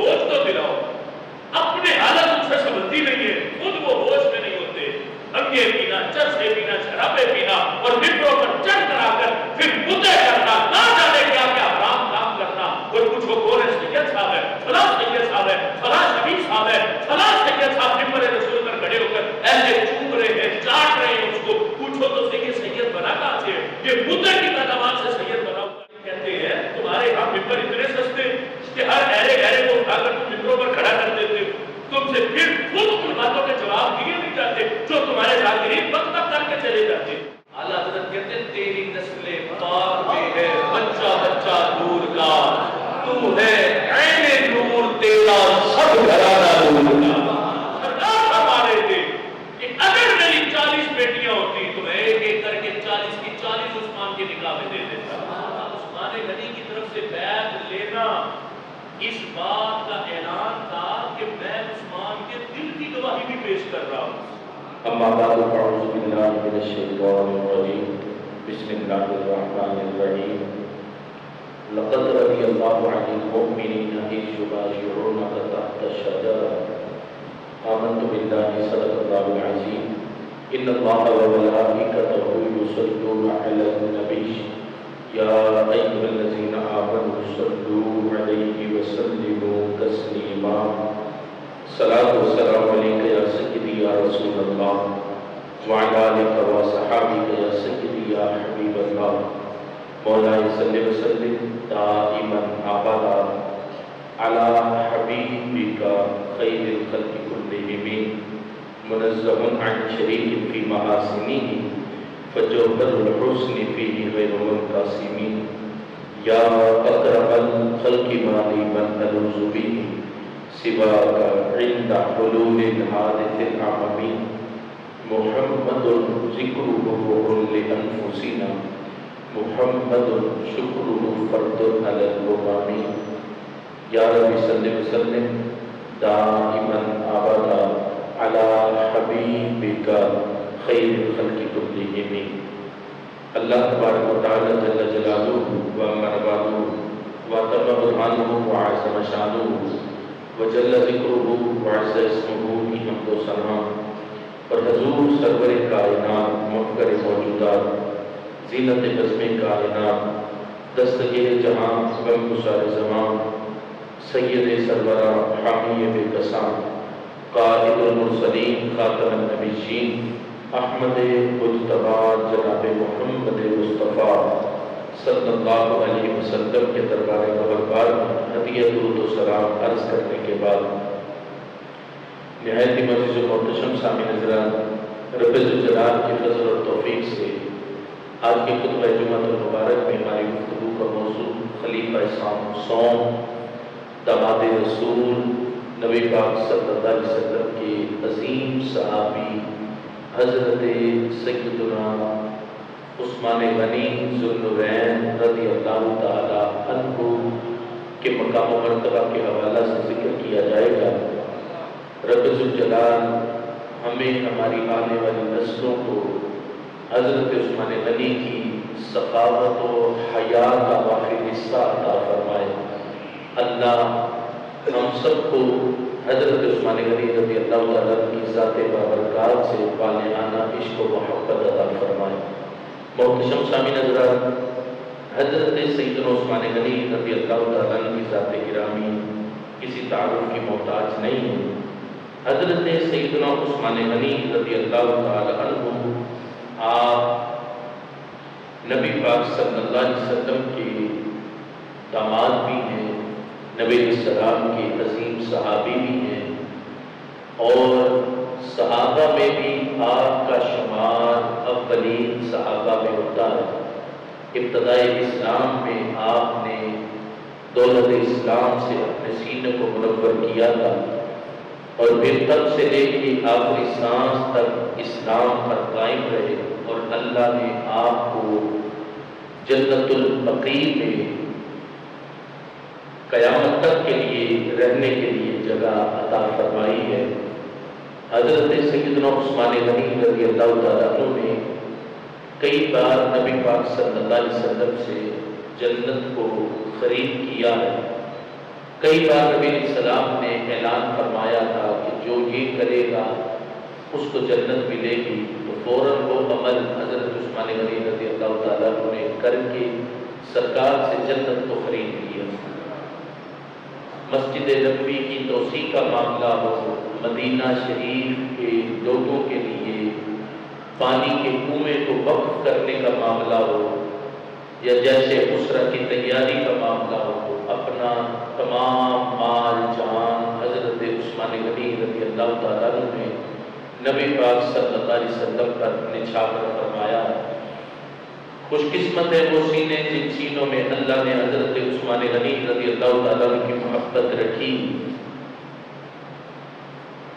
ہوش تو دلاؤ. اپنے حالت ان سے سمجھتی نہیں ہے, خود وہ ہوش میں نہیں ہوتے. بھنگے پینا, چرسے پینا, شرابے پینا اور ممبروں پر چڑھ کر آ کر پھر مدعے کرنا, نہ جانے کیا کیا حرام کام کرنا. کوئی پوچھو کون ہے, سید صاحب ہے, فلاں سید صاحب ہے, فلاں شبیر صاحب ہے, فلاں سید صاحب ممبر رسول پر کھڑے ہو کر ایسے چوم رہے ہیں, چاٹ رہے ہیں اس کو. پوچھو تو صحیح سید بنا کہاں سے؟ یہ مدعے کی پیداوار سے سید بنا ہوا. کہتے ہیں تمہارے یہاں ممبر اتنے سستے کہ ہر گہرے گہرے کو اٹھا کر تم ممبروں پر کھڑا کر دیتے. تم سے پھر خود ان باتوں کے جواب دیے نہیں جاتے جو تمہارے ذاکرین وقت تک کر کے چلے جاتے. اعلیٰ حضرت کہتے ہیں تیری نسل پاک میں ہے بچہ بچہ نور کا, تو ہے عین نور, تیرا سب گھرانہ نور کا. سرکار فرما رہے تھے کہ اگر میری 40 بیٹیاں ہوتی تو میں ایک ایک کر کے 40 کی 40 عثمان کے نکاح میں دے دیتا. عثمان غنی کی طرف سے بیعت لینا اس بات کا اعلان تھا کہ میں عثمان کے دل کی گواہی بھی پیش کر رہا ہوں. اما بعد فاعوذ باللہ من الشیطان الرجیم بسم اللہ الرحمن الرحیم. لقد رضی اللہ عن المؤمنین اذ یبایعونک تحت الشجرۃ آمنت باللہ صدق اللہ العظیم. ان اللہ وملائکتہ یصلون علی النبی یا ایھا الذین آمنوا صلوا علیہ وسلموا تسلیما. صلاۃ والسلام علیک یا سیدی یا رسول اللہ وعلی آلک و صحابک یا سیدی یا حبیب اللہ. مولانا صلی وسلم دائما ابدا علی حبیبک خیر الخلق کلہم منزہ عن شریک فی محاسنہ فجوہر الحسن فیہ غیر منقسم. یا اکرم الخلق مالی من الوذ بہ سواک عند حلول الحادث الأعظم. محمد ذکرہ روح لأنفسنا محمد شکرہ فرد علی الأمم. یا رب صلی وسلم دائما ابدا علی حبیبک خیر الخلق کلہم. اللہ تبارک و تعالی جل جلالہ و مرضاتہ و تم برہانہ و عظم شانہ وجل ذکرہ وعز اسمہ کی حمد و ثنا اور حضور سرور کائنات مفکر موجودات زینت بزم کائنات دستگیر جہاں غم گسار زمان سید سرورہ حامی بے کسان قائد المرسلین خاتم النبیین احمد مجتبی جناب محمد مصطفیٰ صلی اللہ علیہ وسلم کے دربار گہربار میں ہدیہ درود و سلام عرض کرنے کے بعد نہایت ہی معزز و محتشم سامعین حضرات, رب الجلال کی فضل اور توفیق سے آج کے خطبہ جمعہ المبارک میں ہماری گفتگو کا موضوع خلیفہ سوم داماد رسول نبی پاک صلی اللہ علیہ وسلم کے عظیم صحابی حضرت سیدنا عثمان غنی ذو النورین رضی اللہ تعالی عنہ کے مقام و مرتبہ کے حوالہ سے ذکر کیا جائے گا. رب ذوالجلال ہمیں ہماری آنے والی نسلوں کو حضرت عثمان غنی کی سخاوت و حیا کا واقعی حصہ عطا فرمائے. اللہ ہم سب کو حضرت عثمان غنی رضی اللہ تعالیٰ کی ذات بابرکات سے بالغانہ عشق و محبت عطا فرمائے. محتشم سامعین حضرات, حضرت سیدنا عثمان غنی رضی اللہ تعالیٰ کی ذات گرامی کسی تعارف کی محتاج نہیں ہے. حضرت سیدنا عثمان غنی رضی اللہ تعالیٰ عنہ آپ نبی پاک صلی اللہ علیہ وسلم کے داماد بھی ہیں, نبی علیہ السلام کے عظیم صحابی بھی ہیں, اور صحابہ میں بھی آپ کا شمار اولین صحابہ میں ہوتا ہے. ابتدائی اسلام میں آپ نے دولت اسلام سے اپنے سینے کو منور کیا تھا, اور پھر تب سے لے کے آخری سانس تک اسلام پر قائم رہے, اور اللہ نے آپ کو جنت البقیع میں قیامت تک کے لیے رہنے کے لیے جگہ عطا فرمائی ہے. حضرت سیدنا عثمان غنی رضی اللہ تعالیٰ عنہ نے کئی بار نبی پاک صلی اللہ علیہ وسلم سے جنت کو خرید کیا ہے. کئی بار نبی علیہ السلام نے اعلان فرمایا تھا کہ جو یہ کرے گا اس کو جنت ملے گی، تو فوراً وہ عمل حضرت عثمان غنی رضی اللہ تعالیٰ عنہ نے کر کے سرکار سے جنت کو خرید لیا۔ مسجد نبوی کی توسیع کا معاملہ ہو، مدینہ شریف کے لوگوں کے لیے پانی کے کنویں کو وقف کرنے کا معاملہ ہو، یا جیسے اسرہ کی تیاری کا معاملہ ہو، اپنا تمام مال جان حضرت عثمان غنی رضی اللہ تعالیٰ عنہ نے نبی پاک صلی اللہ علیہ وسلم پر نچھاور فرمایا۔ خوش قسمت ہے وہ سینے جن سینوں میں اللہ نے حضرت عثمان غنی رضی اللہ تعالیٰ عنہ کی محبت رکھی۔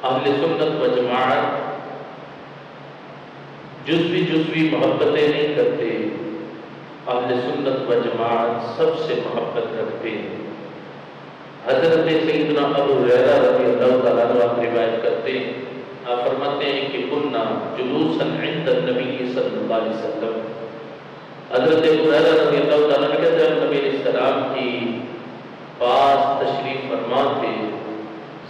اہل سنت و جماعت جزوی محبتیں نہیں کرتے، اہل سنت و جماعت سب سے محبت رکھتے ہیں۔ حضرت سیدنا ابو ہریرہ رضی اللہ تعالیٰ عنہ روایت کرتے ہیں، آپ فرماتے ہیں کہ کننا جلوسا عند النبی صلی اللہ علیہ وسلم، حضرت ابو ہریرہ رضی اللہ تعالیٰ عنہ کہتے ہیں نبی علیہ السلام کی پاس تشریف فرما تھے،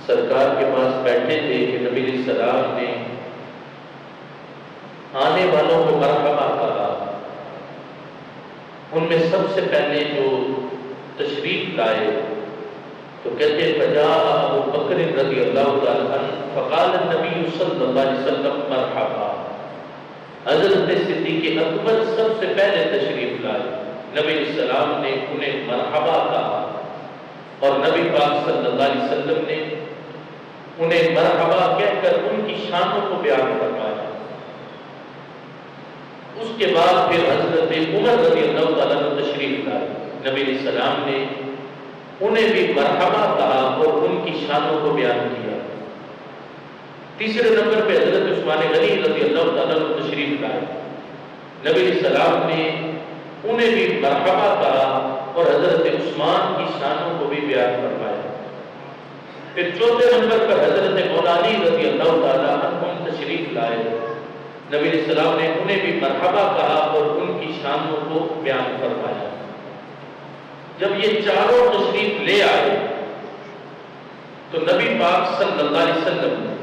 سرکار کے پاس بیٹھے تھے کہ نبی علیہ السلام نے آنے والوں کو مرحبا کہا۔ ان میں سب سے پہلے جو تشریف لائے تو کہتے فجاء ابو بکر رضی اللہ تعالی عنہ فقال النبی صلی اللہ علیہ وسلم مرحبا، حضرت صدیق اکبر سب سے پہلے تشریف لائے، نبی علیہ السلام نے انہیں مرحبا کہا، اور نبی پاک صلی اللہ علیہ وسلم نے انہیں مرحبا کہہ کر ان کی شانوں کو بیان فرمایا۔ اس کے بعد پھر حضرت عمر رضی اللہ تعالیٰ عنہ تشریف لائے، نبی علیہ السلام نے انہیں بھی مرحبا کہا اور ان کی شانوں کو بیان کیا۔ تیسرے نمبر پہ حضرت عثمان غنی رضی اللہ تعالیٰ عنہ تشریف لائے، نبی علیہ السلام نے انہیں بھی مرحبا کہا اور حضرت عثمان کی شانوں کو بھی بیان فرمایا۔ پھر چوتھے نمبر پر حضرت مولا علی رضی اللہ تعالیٰ عنہ تشریف لائے، نبی علیہ السلام نے انہیں بھی مرحبا کہا اور ان کی شانوں کو بیان فرمایا۔ جب یہ چاروں تشریف لے آئے تو نبی پاک صلی اللہ علیہ وسلم نے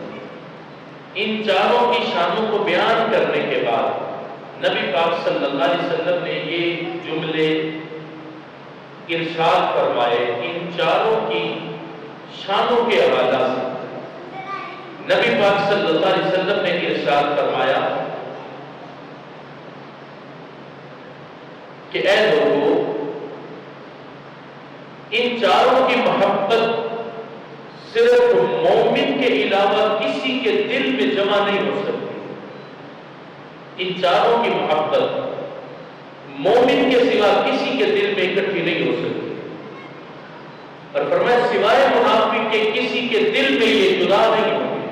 ان چاروں کی شانوں کو بیان کرنے کے بعد نبی پاک صلی اللہ علیہ وسلم نے یہ جملے ارشاد فرمائے ان چاروں کی شانوں کے حوالہ سے۔ نبی پاک صلی اللہ علیہ وسلم نے ارشاد فرمایا کہ اے لوگوں، ان چاروں کی محبت صرف مومن کے علاوہ کسی کے دل میں جمع نہیں ہو سکتی۔ ان چاروں کی محبت مومن کے سوا کسی کے دل میں اکٹھی نہیں ہو سکتی، اور فرمایا سوائے منافق کے کسی کے دل میں یہ جدا نہیں ہوں گے،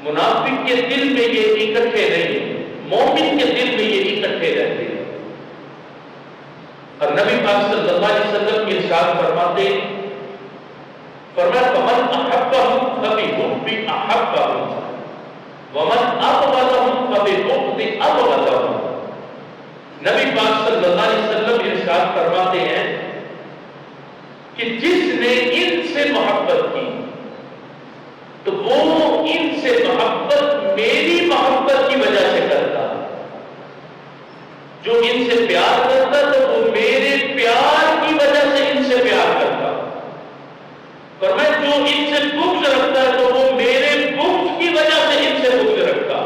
منافق کے دل میں یہ اکٹھے نہیں ہیں، مومن کے دل میں یہ اکٹھے رہتے ہیں۔ اور نبی پاک صلی اللہ علیہ وسلم کی ارشاد فرماتے فرمایا فمن احبهم فبحب احبهم ومن ابغضهم فببغض ابغضهم۔ نبی پاک صلی اللہ علیہ وسلم ارشاد فرماتے ہیں کہ جس نے ان سے محبت کی تو وہ ان سے محبت میری محبت کی وجہ سے کرتا، جو ان سے پیار کرتا تو وہ میرے پیار کی وجہ سے ان سے پیار کرتا، فرمایا جو ان سے بغض رکھتا ہے تو وہ میرے بغض کی وجہ سے ان سے بغض رکھتا۔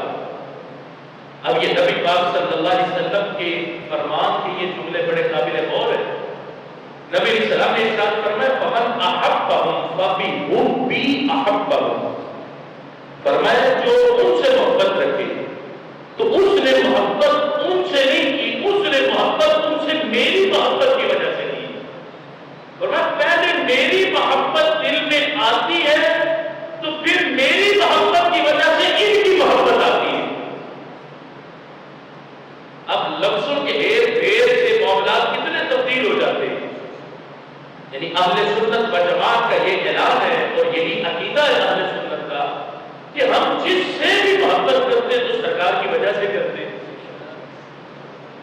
اب یہ نبی پاک صلی اللہ علیہ وسلم کے فرمان کے یہ جملے بڑے قابل غور ہیں۔ نبی علیہ السلام نے ارشاد فرمایا فمن احبهم فبحبی احبهم، فرمایا جو ان سے محبت رکھے تو اس نے محبت ان سے نہیں کی، اس نے محبت ان سے میری محبت کی وجہ سے کی۔ فرمایا پہلے میری محبت دل میں آتی ہے تو پھر میری محبت کی وجہ سے ان کی محبت آتی ہے۔ اب لفظوں کے ہیر پھیر سے معاملات کتنے تبدیل ہو جاتے ہیں۔ یعنی اہل سنت و جماعت کا یہ اعلان ہے اور یہی عقیدہ ہے اہل سنت کا کہ ہم جس سے بھی محبت کرتے ہیں تو سرکار کی وجہ سے کرتے ہیں۔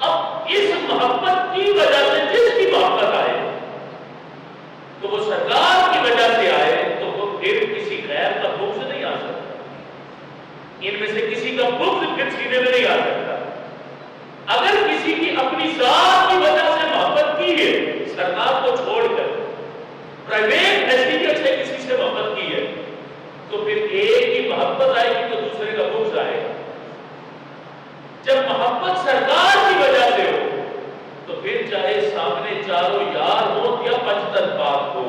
اب اس محبت کی وجہ سے جس کی محبت آئے تو ان میں سے کسی کا بغض پھر سینے میں نہیں آ سکتا۔ اگر کسی کی اپنی ذات کی وجہ سے محبت کی ہے، سرکار کو چھوڑ کر پرائیویٹ حیثیت سے کسی سے محبت کی ہے، تو پھر ایک کی محبت آئے گی تو دوسرے کا بغض آئے گا۔ جب محبت سرکار کی وجہ سے ہو تو پھر چاہے سامنے چاروں یار ہو یا پچھتر پاک ہو،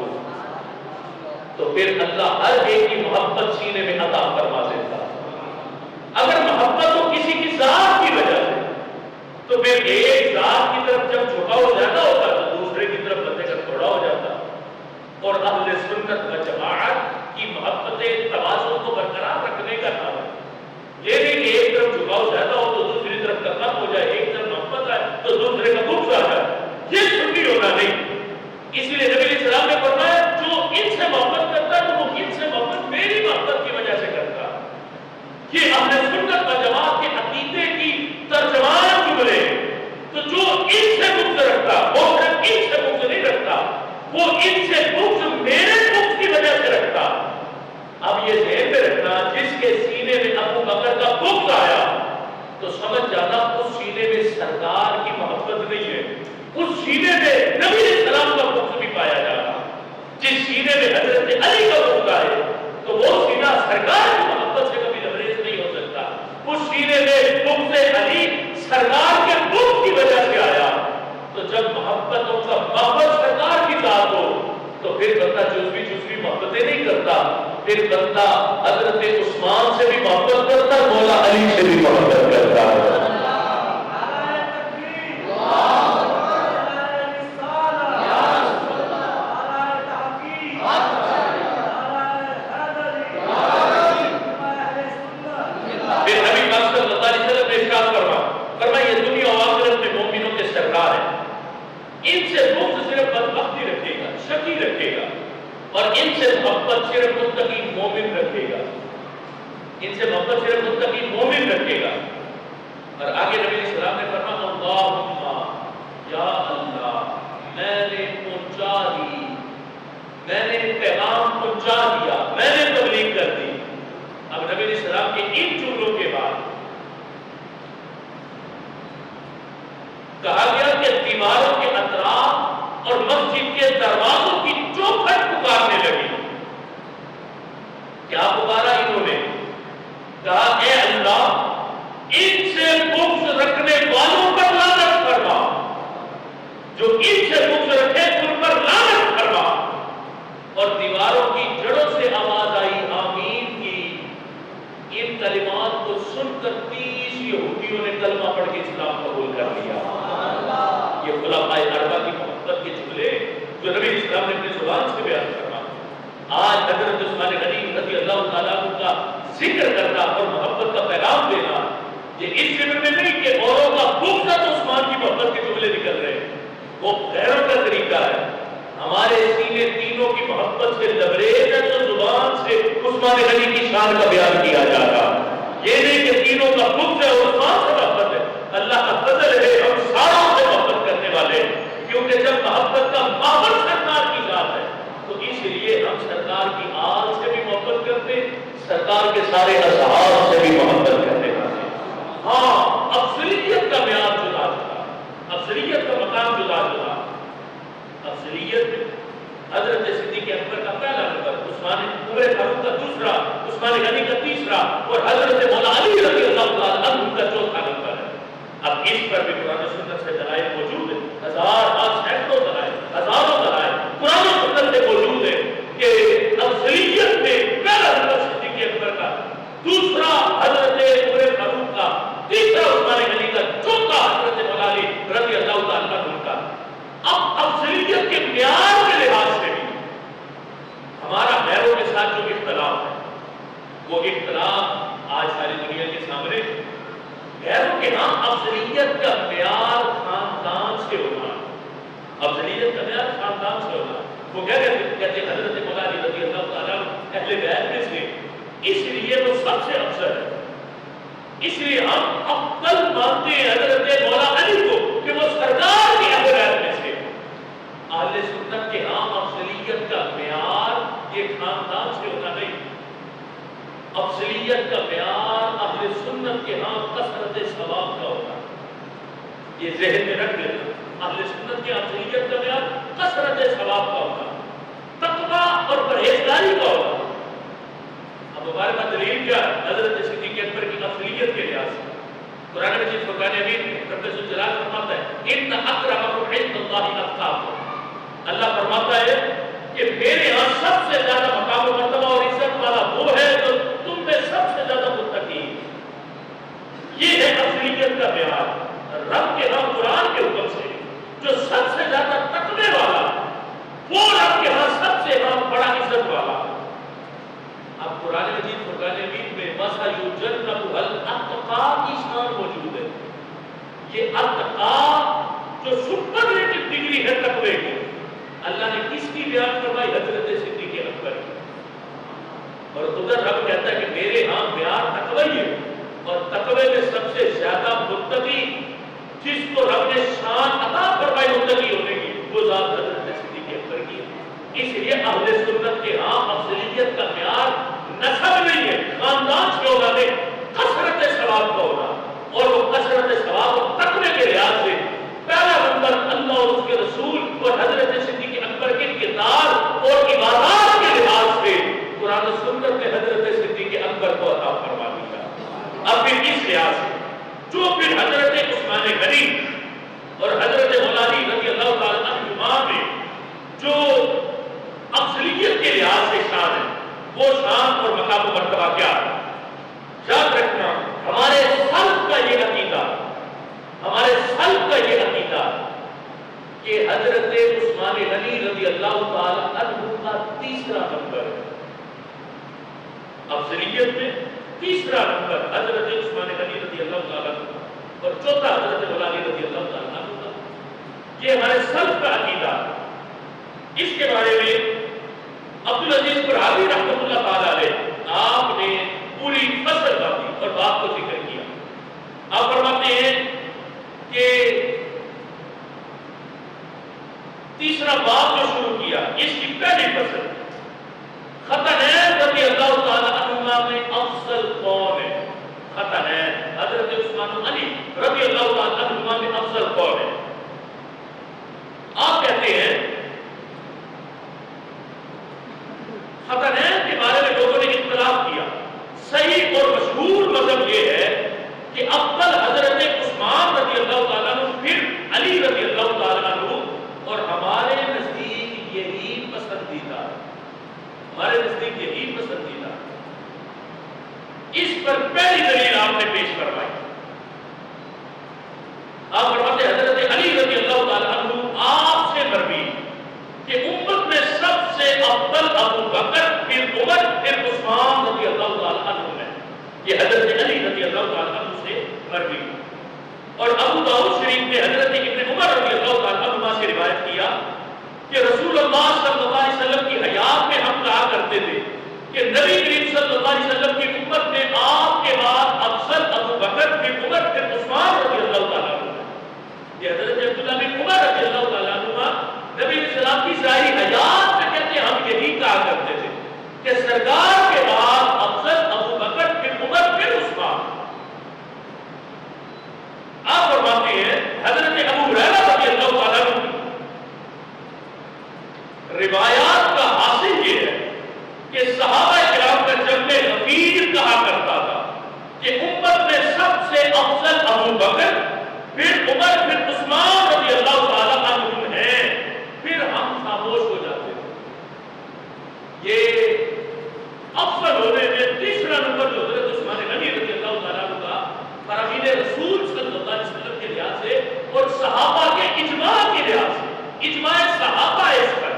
تو پھر اللہ ہر ایک کی محبت سینے میں عطا فرما دیتا۔ اگر محبت ہو کسی کی ذات کی وجہ سے تو پھر ایک ذات کی طرف جب جھکاؤ زیادہ ہوتا تو دوسرے کی طرف بندے کا تھوڑا ہو جاتا۔ اور اہل سنت و جماعت کی محبت توازن کو برقرار رکھنے کا نام ہے۔ یہ نہیں کہ ایک طرف جھکاؤ زیادہ ہو تو دوسری طرف کا کم ہو جائے، ایک طرف محبت آئے تو دوسرے کا بغض آ جائے، یہ سنی ہونا نہیں۔ اسی لیے نبی علیہ السلام نے فرمایا جو ان سے محبت کرتا ہے تو وہ ان سے محبت میری محبت کی وجہ سے کرتا ہے۔ یہ اہل سنت و جماعت کے عقیدے کی ترجمان جملے۔ تو جو ان سے بغض رکھتا وہ صرف ان سے بغض نہیں رکھتا، وہ ان سے بغض میرے بغض کی وجہ سے رکھتا۔ اب یہ ذہن میں رکھنا، جس کے سینے میں ابو بکر کا بغض آیا تو سمجھ جانا اس سینے میں سرکار کی محبت نہیں ہے، اس سینے میں نبی علیہ السلام کا بغض بھی پایا جا رہا۔ جس سینے میں حضرت علی کا بغض آئے تو وہ سینہ سرکار کی محبت سے کبھی لبریز نہیں ہو سکتا۔ اس سینے میں بغض علی سرکار کے بغض کی وجہ سے آیا۔ تو جب محبتوں کا محبت سرکار کی ذات ہو تو پھر بندہ جزوی محبتیں نہیں کرتا، پھر بندہ حضرت عثمان سے بھی محبت کرتا، مولا علی سے بھی محبت کرتا۔ اور ان سے محبت صرف متقی مومن رکھے گا، ان سے محبت صرف متقی مومن رکھے گا۔ اور آگے نبی علیہ السلام نے فرمایا اللہم یا اللہ میں نے پہنچا دی، میں نے پیغام پہنچا دیا، میں نے تبلیغ کر دی۔ اب نبی علیہ السلام کے ان جملوں کے بعد کہا گیا کہ دیواروں کے اطراف اور مسجد کے دروازوں کی چوکھٹ پکارنے لگی۔ کیا پکارا انہوں نے؟ کہا اے اللہ ان سے بغض رکھنے والوں پر لعنت فرما، جو ان سے بغض رکھے ان پر لعنت فرما۔ اور دیواروں کی جڑوں سے آواز آئی آمین کی۔ ان کلمات کو سن کر 30 یہودیوں نے کلمہ پڑھ کے اسلام قبول کر لیا۔ یہ خلفائے اربعہ کی محبت کے جملے جو نبی اسلام نے اپنی زبان سے بیان کرنا۔ آج حضرت عثمان غنی رضی اللہ تعالیٰ عنہ کا ذکر کرنا اور محبت کا پیغام دینا، یہ اس ذمہ میں نہیں کہ اوروں کا بغض تو عثمان کی محبت کے جملے نکل رہے ہیں، وہ غیروں کا طریقہ ہے۔ ہمارے سینے تینوں کی محبت سے لبریز ہے تو زبان سے عثمان غنی کی شان کا بیان کیا جاتا۔ یہ نہیں کہ تینوں کا بغض ہے اور عثمان سے محبت ہے۔ اللہ کا فضل ہے ہم ساروں سے محبت کرنے والے، کیونکہ جب محبت کا ماحول سرکار کی ذات ہے تو اس لیے ہم سرکار کی آل سے بھی محبت کرتے، سرکار کے سارے اصحاب سے بھی محبت کرتے ہیں۔ ہاں افضلیت کا معیار جدا جدا، افضلیت کا مقام جدا جدا۔ افضلیت حضرت صدیق اکبر کا پہلا نمبر، عثمان عمر فاروق کا دوسرا، عثمان غنی کا تیسرا اور حضرت مولا علی رضی اللہ تعالیٰ عنہ کا چوتھا نمبر ہے۔ اب اس پر بھی قرآن و سنت سے دلائل موجود ہیں، سینکڑوں دلائل، ہزاروں دلائل قرآن و سنت سے موجود ہے کہ افضلیت میں پہلا نمبر صدیق اکبر کا، دوسرا حضرت عمر فاروق کا، تیسرا عثمان غنی کا، چوتھا حضرت مولا علی رضی اللہ تعالیٰ عنہ کا۔ اب افضلیت کے معیار کے لحاظ سے بھی ہمارا غیروں کے ساتھ جو اختلاف ہے وہ اختلاف آج ساری دنیا کے سامنے۔ غیروں کے ہاں افضلیت کا معیار خاندان سے ہونا، افضلیت کا معیار خاندان سے ہونا۔ وہ کہتے حضرت مولا علی رضی اللہ تعالیٰ اہل بیت میں سے، اس لیے وہ سب سے افضل ہے، اس لیے ہم افضل مانتے ہیں حضرت مولا علی کو کہ وہ سردار کی اہل بیت میں سے۔ اہل سنت کے ہاں افضلیت کا معیار یہ خاندان سے ہونا نہیں، افضلیت کا معیار اہل ہاں کثرت ثواب کا ہوگا. یہ ذہن میں رکھ لینا. اہل سنت کی افضلیت کا بیان کثرت ثواب کا ہوگا, تقویٰ اور پرہیزگاری کا ہوگا. اب مبارکہ دلیل کیا حضرت صدیق اکبر کی افضلیت کے لحاظ سے قرآن مجید فرقان حمید میں رب ذوالجلال فرماتا ہے ان اکرمکم عند اللہ اتقاکم. اللہ فرماتا ہے کہ میرے ہاں سب سے زیادہ مقام و مرتبہ اور عزت والا وہ ہے جو تم میں سب سے زیادہ متقی. یہ ہے افضلیت کا بیان. رب کے ہاں قرآن کے حکم سے جو سب سے زیادہ تقوی والا وہ رب کے ہاں سب سے بڑا عزت والا. اب قرآن مجید فرقان حمید میں مسا یجنب الاتقا کی شان موجود ہے. یہ اتقا جو سپرلیٹو ڈگری ہے تقوی کی, اللہ نے کس کی بیان فرمائی؟ حضرت صدیق اکبر کی. اور ادھر رب کہتا ہے کہ میرے ہاں بیان تقوی ہے, اور تقوی میں سب سے زیادہ متقی جس کو رب نے شان عطا فرمائی متقی ہونے کی وہ ذات حضرت صدیق اکبر کی ہے. اس لیے اہل سنت کے ہاں افضلیت کا معیار نسب نہیں ہے, خاندان سے ہوگا نہیں, کثرت ثواب کا ہوگا. اور وہ کثرت ثواب اور تقوی کے لحاظ سے پہلا نمبر اللہ اور اس کے رسول اور حضرت صدیق اکبر کے کردار اور عبادات کے لحاظ سے قرآن و سنت نے حضرت صدیق اکبر کو عطا فرما دیا. اب پھر اس لحاظ سے جو پھر حضرت عثمان غنی اور حضرت مولانا رضی اللہ تعالیٰ عنہما میں جو افضلیت کے لحاظ سے شان ہے, وہ شان اور مقام و مرتبہ کیا ہے؟ یاد رکھنا ہمارے سلف کا یہ عقیدہ, ہمارے سلف کا یہ عقیدہ کہ حضرت عثمان غنی رضی اللہ تعالیٰ عنہ کا تیسرا نمبر ہے افضلیت میں. تیسرا نمبر حضرت عثمان غنی رضی اللہ تعالیٰ عنہ اور چوتھا حضرت مولانا رضی اللہ تعالیٰ عنہ کا. یہ ہمارے سلف کا عقیدہ. اس کے بارے میں عبدالعزیز قرآنی رحمۃ اللہ تعالیٰ علیہ آپ نے پوری فصل باندھی اور بات کو ذکر کیا. آپ فرماتے ہیں کہ تیسرا باب جو شروع کیا اس کی پہلی فصل خطنین رضی اللہ تعالیٰ عنہما میں افضل کون ہے؟ خطنین حضرت عثمان علی رضی اللہ تعالیٰ عنہما میں افضل کون ہے؟ آپ کہتے ہیں خطنین کے بارے میں لوگوں نے اختلاف کیا. صحیح اور مشہور مذہب یہ ہے کہ افضل حضرت عثمان رضی اللہ تعالیٰ عنہ پھر علی رضی اللہ تعالیٰ عنہ, اور ہمارے نزدیک یہی پسندیدہ, ہمارے نزدیک یہی پسندیدہ. اس پر پہلی دلیل آپ نے پیش کروائی. آپ فرماتے حضرت علی رضی اللہ تعالیٰ عنہ آپ سے مروی کہ امت میں سب سے افضل ابو بکر پھر عمر پھر عثمان رضی اللہ تعالیٰ عنہ ہے. یہ حضرت علی رضی اللہ تعالیٰ عنہ سے مروی. اور ابو داؤد شریف نے حضرت ابن عمر رضی اللہ تعالیٰ عنہ سے روایت کیا کہ رسول اللہ صلی اللہ علیہ وسلم کی حیات میں ہم کہا کرتے تھے کہ نبی کریم صلی اللہ علیہ وسلم کی امت میں آپ کے بعد افضل ابو بکر پھر عمر پھر عثمان رضی اللہ تعالیٰ عنہ. یہ حضرت عبداللہ بن عمر رضی اللہ تعالیٰ عنہ نبی علیہ السلام کی ظاہری حیات میں کہتے ہم یہی کہا کرتے تھے کہ سرکار کے بعد افضل ابو بکر پھر عمر پھر عثمان. آپ فرماتے ہیں حضرت ابو ہریرہ رضی اللہ تعالیٰ عنہ روایات کا حاصل یہ ہے کہ صحابہ کرام کا جمع غفیر کہا کرتا تھا کہ امت میں سب سے افضل ابو بکر پھر عمر پھر عثمان رضی اللہ تعالیٰ عنہ ہیں. پھر ہم خاموش ہو جاتے تھے. یہ افضل ہونے میں تیسرا نمبر جو حضرت عثمان غنی رضی اللہ تعالیٰ عنہ کا فرامین رسول صلی اللہ علیہ وسلم کے لحاظ سے اور صحابہ کے اجماع کے لحاظ سے, اجماع صحابہ ہے اس پر.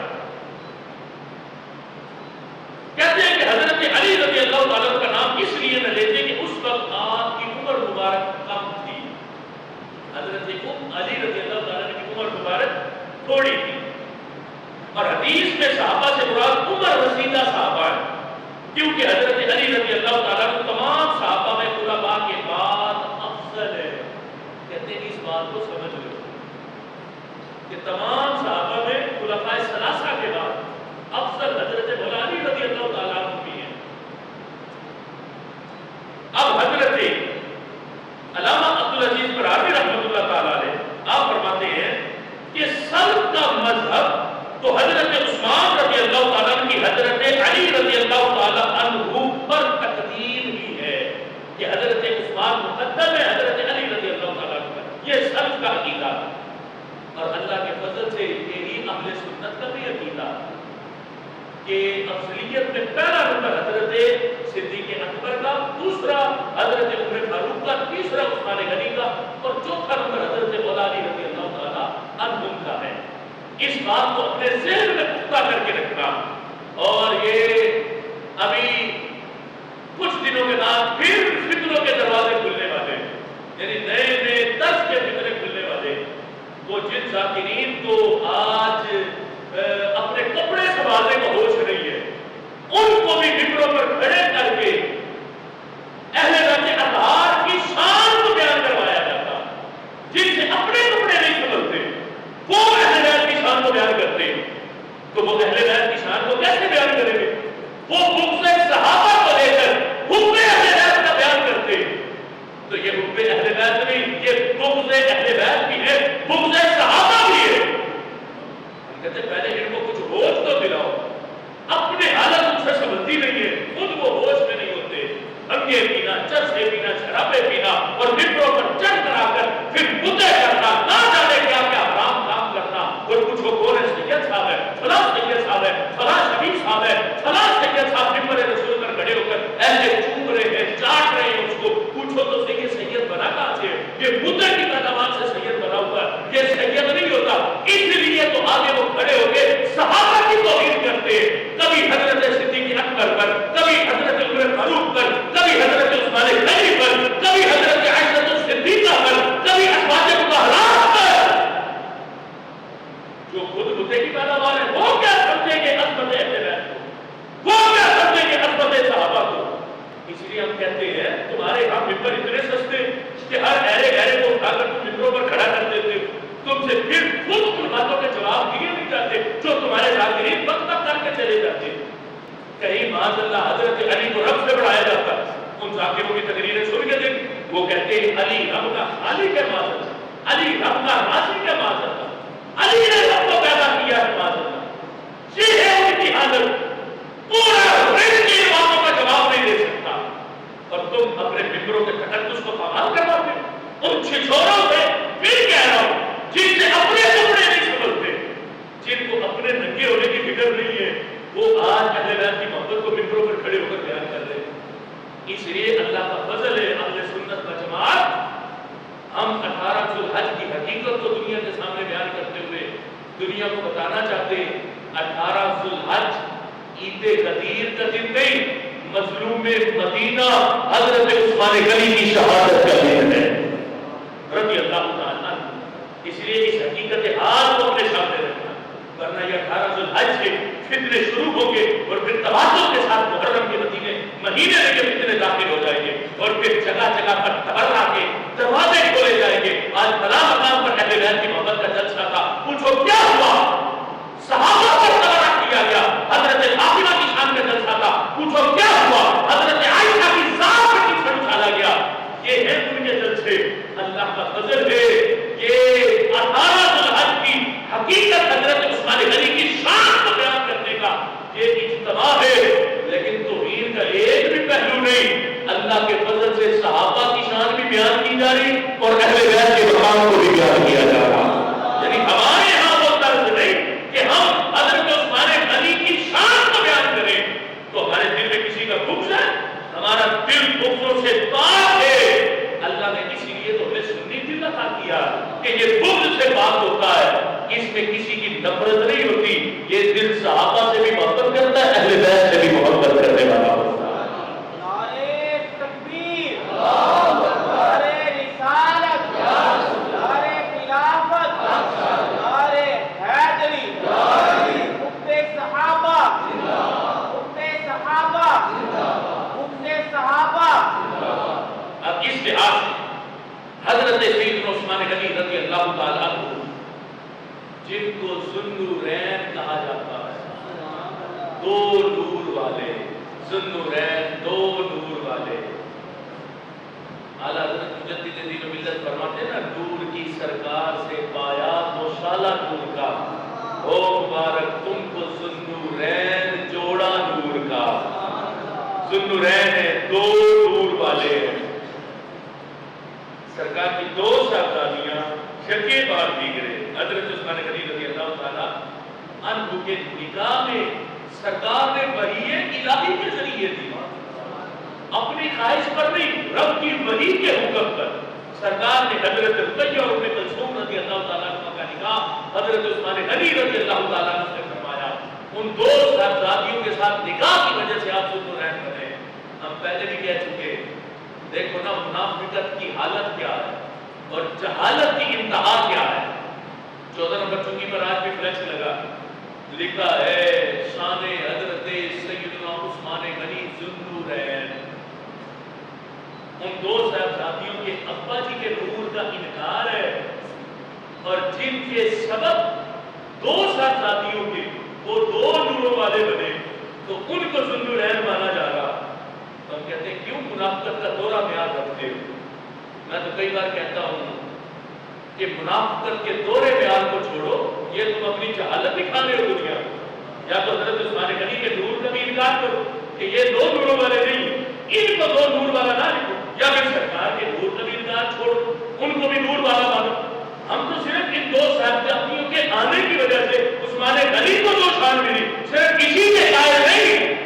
کہتے ہیں کہ حضرت علی رضی اللہ تعالیٰ کا نام اس لیے نہ لیتے کہ اس وقت آپ کی عمر مبارک کم تھی. حضرت علی رضی اللہ تعالیٰ کی عمر مبارک تھوڑی تھی. اور حدیث میں صحابہ سے مراد عمر رسیدہ صحابہ ہے, کیونکہ حضرت علی رضی اللہ تعالیٰ کو تمام صحابہ میں خلفاء کے بعد افضل ہے. کہتے ہیں اس بات کو سمجھ لو کہ تمام صحابہ میں خلفاء ثلاثہ کے بعد افضل حضرت مولانا رضی اللہ تعالیٰ عنہ بھی ہیں. اب حضرت مقدم ہے حضرت علی رضی اللہ تعالیٰ عنہ. یہ سلف کا عقیدہ اور اللہ کے فضل سے یہی اہل سنت کا بھی عقیدہ کہ افضلیت میں پہلا نمبر حضرت صدیق اکبر کا، دوسرا حضرت عمر فاروق کا، تیسرا عثمان غنی کا اور چوتھا نمبر حضرت مولا علی رضی اللہ تعالیٰ عنہ کا ہے. اس بات کو اپنے ذہن میں پختہ کر کے رکھنا. اور یہ ابھی کچھ دنوں کے بعد پھر فتنوں کے دروازے کھلنے والے ہیں، یعنی نئے نئے طرز کے فتنے کھلنے والے. وہ جن ذاکرین کو آج اپنے کپڑے سنبھالنے کا ہوش نہیں ہے، ان کو بھی ممبروں پر کھڑے کر کے اہل بیت اطہار کی شان کو بیان کروایا جاتا. جن سے اپنے کپڑے نہیں سنبھلتے وہ اہل بیت کی شان کو بیان کرتے ہیں، تو وہ اہل بیت کی شان کو کیسے بیان کریں گے؟ وہ بغض صحابہ کو لے کر حب اہل بیت کا بیان کرتے ہیں. تو یہ حب اہل بیت نہیں، یہ بغض اہل بیت بھی ہے، بغض صحابہ بھی ہے. ہم کہتے ہیں پہلے ان کو کچھ ہوش تو دلاؤ، اپنے حالت ان سے سمجھتی نہیں ہے، خود وہ ہوش میں نہیں ہوتے. ہنگے پینا، چرسے پینا، شرابے پینا اور ممبروں پر چڑھ کر آ کر پھر مدعے کرنا، نہ جانے کیا کیا حرام کام کرنا. اور کچھ وہ کون ہے، سید صاحب ہے، فلاں سید صاحب ہے، فلاں شبیب صاحب ہے، فلاں سید صاحب ممبر رسول پر کھڑے ہو کر ایسے چوم رہے ہیں، چاٹ رہے ہیں اس کو. پوچھو تو صحیح سید بنا کہاں سے؟ یہ مدعے کی پیداوار سے سید بنا ہوا ہے، یہ سید نہیں ہوتا. اس لیے تو آگے وہ کھڑے ہو کے صحابہ کی توہین کرتے ہیں، کبھی حضرت صدیق اکبر پر، کبھی حضرت عمر فاروق پر، کبھی حضرت عثمان غنی پر، کبھی حضرت عائشہ صدیقہ پر، کبھی ازواج مطہرات پر. جو خود مدعے کی پیداوار ہے وہ کیا سمجھیں گے عظمت اہل بیت کو، وہ کیا سمجھیں گے عظمت صحابہ کو. اس لیے ہم کہتے ہیں تمہارے یہاں ممبر اتنے سستے کہ ہر ایرے گہرے کو اٹھا کر تم ممبروں پر کھڑا کر دیتے ہو. تم سے پھر خود ان باتوں کے جواب دیے نہیں جاتے جو تمہارے ذاکرین وقت تک کر کے چلے جاتے. کہیں معاذ اللہ حضرت علی کو رب سے بڑھایا جاتا. ان ذاکروں کی تقریریں سن کے دن وہ کہتے ہیں علی رب کا خالق ہے معاذ اللہ، علی رب کا رازق ہے معاذ اللہ، علی نے رب کو پیدا کیا ہے معاذ اللہ. یہ ہے ان کی حالت. پورا رزق ان باتوں کا جواب نہیں دے سکتا اور تم اپنے ممبروں کے تقدس کو پامال کرواتے ہو. ان چھچوروں سے پھر کہہ رہا ہوں جن سے اپنے کپڑے نہیں سنبھلتے، جن کو اپنے ننگے ہونے کی فکر نہیں ہے، وہ آج اہل بیت کی محبت کو ممبروں پر کھڑے ہو کر بیان کر رہے ہیں. اس لیے اللہ کا فضل ہے، اہل سنت و جماعت ہم 18 ذوالحج کی حقیقت کو دنیا کے سامنے بیان کرتے ہوئے دنیا کو بتانا چاہتے ہیں. 18 ذوالحج عید غدیر کا دن نہیں، مظلوم مدینہ حضرت عثمان غنی کی شہادت کا دن ہے رضی اللہ تعالیٰ. اس لیے اس حقیقت حال کو اپنے سامنے رکھنا، ورنہ یہ 18 ذوالحج سے فتنے شروع ہوں گے اور پھر تواتر کے ساتھ محرم کے مہینے میں یہ فتنے داخل ہو جائیں گے اور پھر جگہ جگہ پر تبرع کے دروازے کھولے جائیں گے. آج فلاں مقام پر اہل بیت کی محبت کا جلسہ تھا، پوچھو کیا ہوا؟ صحابہ پر تبرع کیا گیا. حضرت فاطمہ کی شان کا جلسہ تھا، پوچھو کیا ہوا؟ حضرت عائشہ کی ذات پر کیسے اچھالا گیا. یہ ہے ان کے جلسے. اللہ کا فضل ہے یہ 18 ذوالحج کی حقیقت حضرت عثمان غنی کی شان کو بیان کرنے کا یہ اجتماع ہے. لیکن توہین کا ایک بھی پہلو نہیں. اللہ کے فضل سے صحابہ کی شان بھی بیان کی جا رہی اور اہل بیت کے مقام کو بھی بیان کیا جا رہا. یعنی ہمارے یہاں وہ طرز نہیں کہ ہم حضرت عثمان غنی کی شان کو بیان کریں تو ہمارے دل میں کسی کا بغض ہے. ہمارا دل بغضوں سے پاک ہے. اللہ نے اسی لیے تو ہمیں سنی دل عطا کیا کہ یہ بغض سے پاک ہوتا ہے، اس میں کسی کی نفرت نہیں ہوتی. یہ دل صحابہ سے بھی محبت کرتا ہے، اہل بیت سے بھی محبت کرنے والا ہوتا ہے. نعرہ تکبیر، نعرہ رسالت، نعرہ خلافت، نعرہ حیدری، حب صحابہ، حب صحابہ، حب صحابہ. اب اس لحاظ سے حضرت سیدنا عثمان غنی رضی اللہ تعالیٰ عنہ جن کو ذوالنورین کہا جاتا ہے، دو نور والے، ذوالنورین دو نور والے. اعلیٰ حضرت مجدد دین و ملت فرماتے ہیں نا، نور کی سرکار سے پایا مشالہ نور کا، او مبارک تم کو ذوالنورین جوڑا نور کا. ذوالنورین ہے، دو نور والے ہیں. کہا کہ دو صاحبزادیاں شکیل بار دیگرے حضرت عثمان غنی رضی اللہ تعالیٰ عنہ کے نکاح میں سرکار نے وحی الہی کے ذریعے دی، اپنی خواہش پر نہیں، رب کی وحی کے حکم پر سرکار نے حضرت رقیہ اور ام کلثوم رضی اللہ تعالیٰ عنہ کا نکاح حضرت عثمان غنی رضی اللہ تعالیٰ عنہ سے فرمایا۔ ان دو صاحبزادیوں کے ساتھ نکاح کی وجہ سے آپ ذوالنورین بنے۔ ہم پہلے بھی کہہ چکے، دیکھو نا منافقت کی حالت کیا ہے اور جہالت کی انتہا کیا ہے۔ 14 نمبر چونکی پر آج بھی فلیکس لگا، لکھا ہے شان حضرت سیدنا عثمان غنی ذوالنورین۔ ان دو صاحبزادیوں کے ابا جی کے نور کا انکار ہے، اور جن کے سبب دو صاحبزادیوں کے وہ دو نوروں والے بنے تو ان کو ذوالنورین مانا جا رہا۔ تو ہم کہتے ہیں کیوں منافقت کا دورہ میں یاد رکھتے ہو؟ میں تو کئی بار کہتا ہوں کہ منافقت کے دورے میعاد کو چھوڑو، یہ تم اپنی جہالت دکھانے ہو دنیا کو۔ یا تو حضرت عثمان غنی کے نور کا بھی انکار کرو کہ یہ دو نوروں والے نہیں، ان کو دو نور والا نہ لکھو، یا پھر سرکار کے نور کا بھی انکار چھوڑو، ان کو بھی نور والا مانو۔ ہم تو صرف ان دو صاحبزادیوں کے آنے کی وجہ سے عثمان غنی کو جو شان ملی صرف کسی کے قائل نہیں۔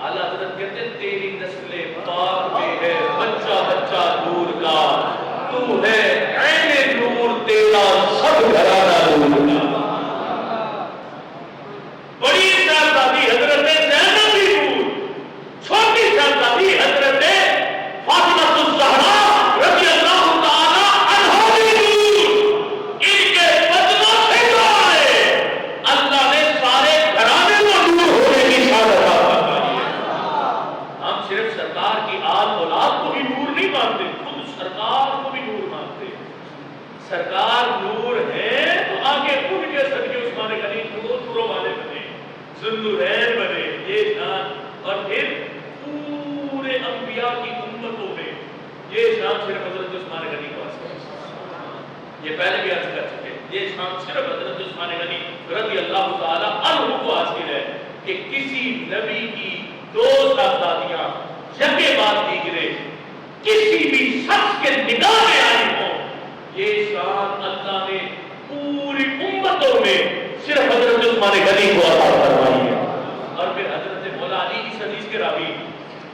اعلیٰ حضرت کہتے ہیں تیری نسل پاک میں ہے بچہ بچہ نور کا، تو ہے عین نور تیرا سب گھرانہ نور کا۔ بڑی صاحبزادی حضرت زینب بھی نور، چھوٹی صاحبزادی حضرت فاطمہ الزہرا رضی اللہ تعالی عنہا بھی نور۔ ان کے بدنوں سے جو آئے اللہ نے سارے گھرانے کو نور ہونے کی شان عطا فرمائی ہے۔ ہم صرف سرکار کی آل اولاد کو بھی نور نہیں مانتے، خود سرکار کو بھی نور مانتے۔ سرکار نور ہے تو آگے ان کے صدقے عثمان غنی نوروں والے بنے، ذوالنورین بنے، یہ شان۔ اور پھر پورے انبیاء کی امتوں میں یہ شان صرف حضرت عثمان غنی کو حاصل ہے۔ یہ پہلے بھی عرض کر چکے، یہ شان صرف حضرت عثمان غنی رضی اللہ تعالی عنہ کو حاصل ہے کہ کسی نبی کی دو صاحبزادیاں یکے بعد دیگرے کسی بھی شخص کے نگاہ میں آئی ہوں، یہ شان اللہ نے پوری امتوں میں صرف حضرت عثمان غنی کو عطا فرمائی ہے۔ اور پھر حضرت مولا علی کی حدیث کے راوی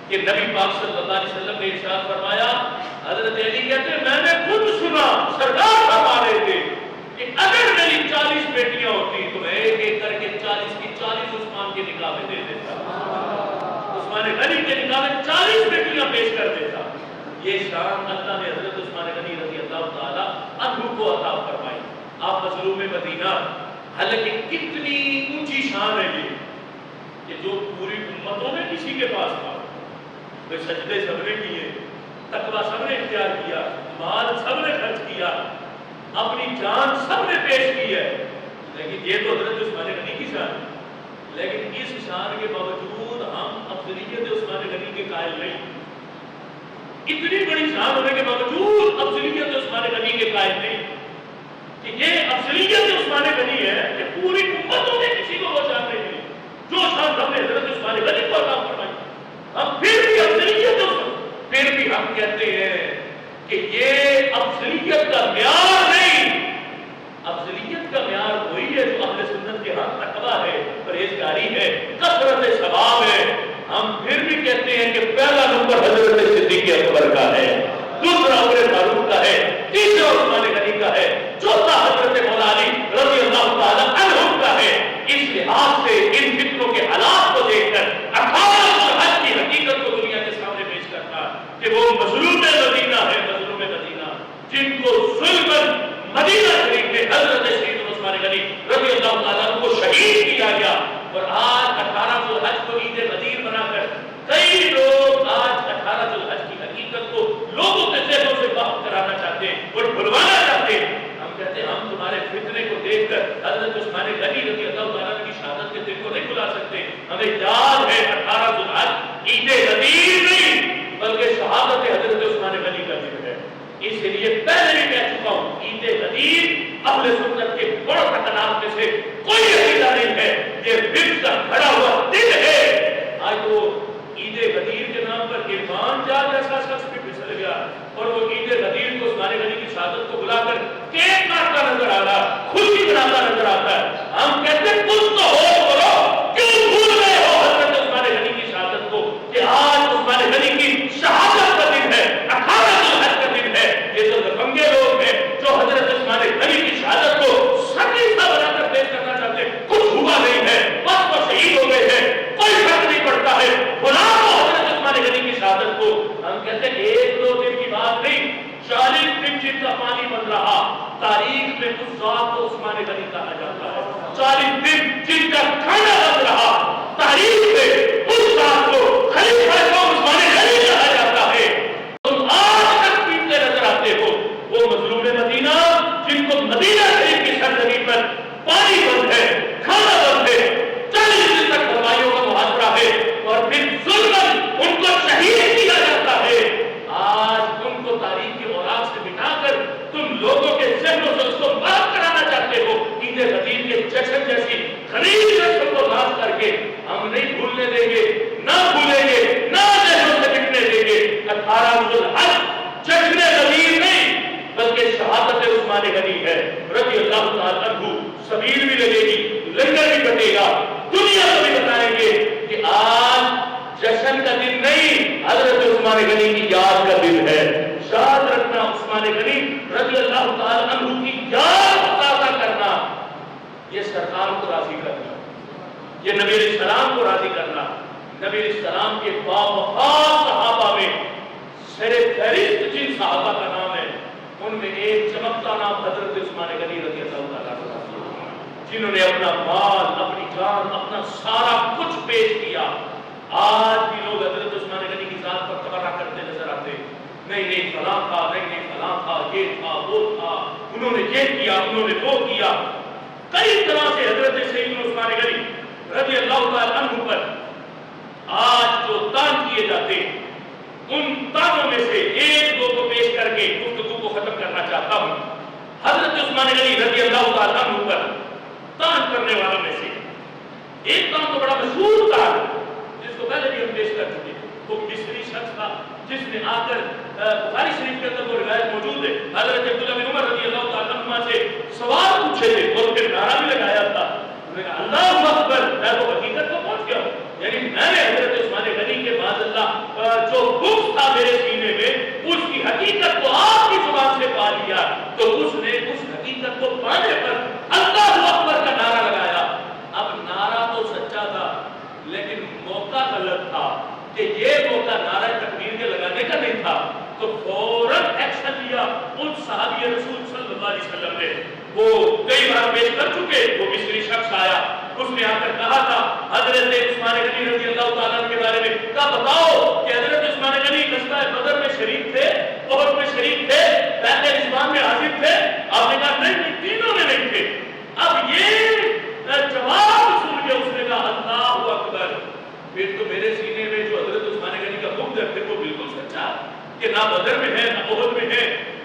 کہ نبی پاک صلی اللہ علیہ وسلم نے ارشاد فرمایا، حضرت علی کہتے ہیں میں نے خود سنا سرکار فرما رہے تھے کہ اگر میری 40 بیٹیاں ہوتی تو میں ایک ایک کر کے 40 کی 40 عثمان کے نکاح میں دے دیتا، عثمان غنی کے نکاح میں 40 بیٹیاں پیش کر دیتا۔ یہ شان اللہ نے حضرت عثمان غنی رضی اللہ تعالی عنہ کو عطا فرمائی۔ آپ مظلوم مدینہ، حالانکہ کتنی اونچی شان ہے یہ کہ جو پوری امتوں میں کسی کے پاس تھا۔ سجدے سب نے کیے، تقویٰ سب نے اختیار کیا، مال سب نے خرچ کیا، اپنی جان سب نے پیش کی ہے، لیکن یہ تو حضرت عثمان غنی کی شان ہے۔ لیکن اس شان کے باوجود ہم افضلیت عثمان غنی کے قائل نہیں، اتنی بڑی شان ہونے کے باوجود افضلیت عثمان غنی کے قائل نہیں کہ یہ افضلیت عثمان غنی ہے کہ پوری امتوں میں کسی کو وہ شان نہیں ملی جو شان ہم نے حضرت عثمان غنی کو عطا فرمائی۔ ہم پھر بھی افضلیت، پھر بھی ہم کہتے ہیں کہ یہ افضلیت کا معیار نہیں، افضلیت کا معیار وہی ہے جو اہل سنت کے ہاں تقویٰ ہے، پرہیزگاری ہے، کثرت ثواب ہے۔ ہم پھر بھی کہتے ہیں کہ پہلا نمبر حضرت صدیق اکبر کا ہے، دوسرا عمر فاروق کا ہے، تیسرا عثمان غنی کا ہے، چوتھا حضرت مولا علی رضی اللہ تعالی عنہ کا ہے۔ اس لحاظ سے ان فتنوں کے حالات کو دیکھ کر 18 ذوالحج کی حقیقت کو دنیا کے سامنے پیش کرنا کہ وہ مظلوم مدینہ ہے، مظلوم مدینہ جن کو ظلماً مدینہ شریف میں حضرت سیدنا عثمان غنی رضی اللہ تعالیٰ عنہ کو شہید کیا گیا۔ اور آج 18 ذوالحج کو عید غدیر بنا کر کئی لوگ آج 18 ذوالحج کی حقیقت کو لوگوں کے ذہنوں سے باہر کرانا چاہتے ہیں اور بھلوانا چاہتے ہیں۔ ہم کہتے ہیں ہم تمہارے فتنے کو دیکھ کر حضرت عثمان غنی رضی اللہ تعالیٰ عنہ کی شہادت کے دن کو نہیں بلا سکتے۔ ہمیں یاد ہے 18 ذوالحج عید غدیر نہیں بلکہ شہادت حضرت عثمان غنی کا دن ہے۔ اس لیے پہلے بھی کہہ چکا ہوں عید غدیر اہل سنت کے بڑے خطرات میں سے کوئی عقیدہ نہیں ہے، یہ بت کا کھڑا ہوا دن ہے۔ آج وہ عید غدیر کے نام پر عرفان جا جیسا شخص بھی پھسل گیا اور وہ عید غدیر کو عثمان غنی کی مسجد کا پانی بن رہا، تاریخ میں اس ذات کو عثمان غنی کہا جاتا ہے۔ 40 دن جن کا کھانا بن رہا، تاریخ میں اس ذات کو خلیفہ عثمان غنی کہا جاتا ہے۔ تم آج تک پیتے نظر آتے ہو وہ مظلوم مدینہ جن کو مدینہ شریف کی سرزمین پر پانی بند ہے، کھانا بند ہے، 40 دن تک دروائیوں کا محاصرہ ہے، اور پھر ظلمن ان کو شہید کیا جاتا ہے۔ آج ان کو تاریخ کے اوراق سے مٹا کر تم لوگوں کے ذہنوں سے اس کو معاف کرانا چاہتے ہو۔ عید غدیر کے جشن جیسی خلیل جشن کو لاز کر کے ہم نہیں بھولنے دیں گے، نہ بھولیں گے، نہ ذہنوں سے مٹنے دیں گے۔ 18 ذوالحج جشن غدیر نہیں بلکہ شہادت عثمان غنی ہے رضی اللہ تعالیٰ عنہ۔ سبیل بھی لگے گی، لنگر بھی بٹے گا، دنیا کو بھی بتائیں گے کہ آج جشن کا دن نہیں، حضرت عثمان غنی کی یاد کا دن ہے۔ یاد رکھنا، عثمان غنی رضی اللہ تعالیٰ عنہ کی یاد تازہ کرنا، یہ سرکار کو راضی کرنا، یہ نبی علیہ السلام کو راضی کرنا۔ نبی علیہ السلام کے باوفات صحابہ میں سر فہرست جن صحابہ کا نام ہے ان میں ایک چمکتا نام حضرت عثمان غنی رضی اللہ تعالیٰ عنہ، جنہوں نے اپنا مال، اپنی جان، اپنا سارا کچھ پیش کیا۔ آج بھی لوگ حضرت عثمان غنی کی ذات پر تبرہ کرتے نظر آتے، نہیں فلاں تھا، نہیں فلاں تھا، یہ تھا، وہ تھا، انہوں نے یہ کیا، انہوں نے وہ کیا۔ کئی طرح سے حضرت سیدنا عثمان غنی رضی اللہ تعالیٰ عنہ پر آج جو تان کیے جاتے، ان تانوں میں سے ایک دو کو پیش کر کے گفتگو کو ختم کرنا چاہتا ہوں۔ حضرت عثمان غنی رضی اللہ تعالیٰ عنہ پر تان کرنے والوں میں سے ایک تان تو بڑا مشہور تان جس کو پہلے بھی ہم پیش کر چکے، وہ مصری شخص تھا جس نے آ کر بخاری شریف کے اندر وہ روایت موجود ہے، حضرت عبداللہ بن عمر رضی اللہ تعالیٰ عنہ سے سوال پوچھے تھے اور پھر نعرہ بھی لگایا تھا، اللہ اکبر، میں وہ حقیقت کو پہنچ گیا ہوں، یعنی میں نے حضرت عثمان غنی کے بعد اللہ جو بغض تھا میرے سینے میں اس کی حقیقت کو آپ کی زبان سے پا لیا، تو اس نے اس حقیقت کو پانے پر اللہ اکبر کا نعرہ لگایا۔ اب نعرہ تو سچا تھا لیکن موقع غلط تھا کہ یہ موقع نعرہ تکبیر کے لگانے کا نہیں تھا، تو فوراً ایکشن لیا ان صحابی رسول صلی اللہ علیہ وسلم نے۔ وہ کئی بار پیش کر چکے، وہ مصری شخص آیا، اس نے آ کر کہا تھا حضرت عثمان غنی رضی اللہ تعالیٰ عنہ کے بارے میں، کہا بتاؤ کہ حضرت عثمان غنی غزوہ بدر میں شریک تھے، احد میں شریک تھے، بیعت رضوان میں حاضر تھے؟ آپ نے کہا نہیں، تینوں میں نہیں تھے۔ اب یہ جواب سن کے اس نے کہا اللہ اکبر، پھر تو میرے سینے میں جو حضرت عثمان غنی کا بغض ہے پھر وہ بالکل سچا کہ نہ بدر میں ہے، نہ احد میں ہے،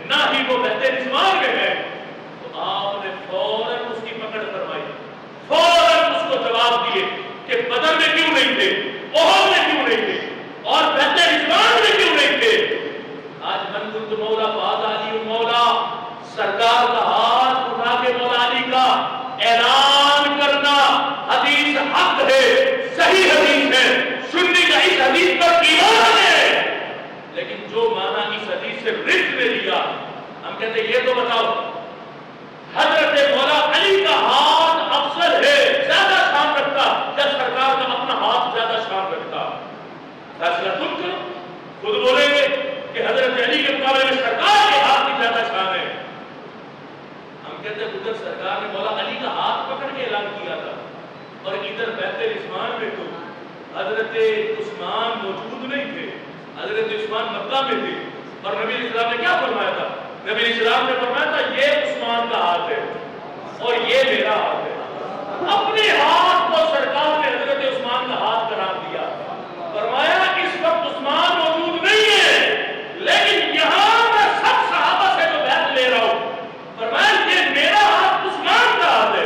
نہ ہی وہ بیعت رضوان میں ہے۔ تو آپ نے فوراً اس کی پکڑ فرمائی، فوراً اس کو جواب دیے کہ بدر میں کیوں نہیں تھے، احد میں کیوں نہیں تھے، اور بیعت رضوان میں کیوں نہیں تھے؟ آج من کنت مولا فاز علی مولا، سرکار کا ہاتھ اٹھا کے مولا علی کا اعلان کرنا حدیث حق ہے، صحیح حدیث ہے، سنی کا اس حدیث پر ایمان ہے، لیکن جو معنی اس حدیث سے رزق نے لیا، ہم کہتے ہیں یہ تو بتاؤ حضرت مولا علی کا ہاتھ افضل ہے، زیادہ شان رکھتا یا سرکار کا اپنا ہاتھ زیادہ شان رکھتا؟ فیصلہ تم کرو، خود بولیں گے کہ حضرت علی کے مقابلے میں سرکار کے ہاتھ کی زیادہ شان ہے۔ ہم کہتے ہیں ادھر سرکار نے مولا علی کا ہاتھ پکڑ کے اعلان کیا تھا، اور ادھر بیعت رضوان میں تو حضرت عثمان موجود نہیں تھے، حضرت عثمان مکہ میں تھے، اور نبی علیہ السلام نے کیا فرمایا تھا؟ نبی علیہ السلام نے فرمایا تھا یہ عثمان کا ہاتھ ہے اور یہ میرا ہاتھ ہے۔ اپنے ہاتھ کو سرکار نے حضرت عثمان کا ہاتھ قرار دیا، فرمایا اس وقت عثمان موجود نہیں ہے لیکن یہاں میں سب صحابہ سے جو بیعت لے رہا ہوں، فرمایا یہ میرا ہاتھ عثمان کا ہاتھ ہے۔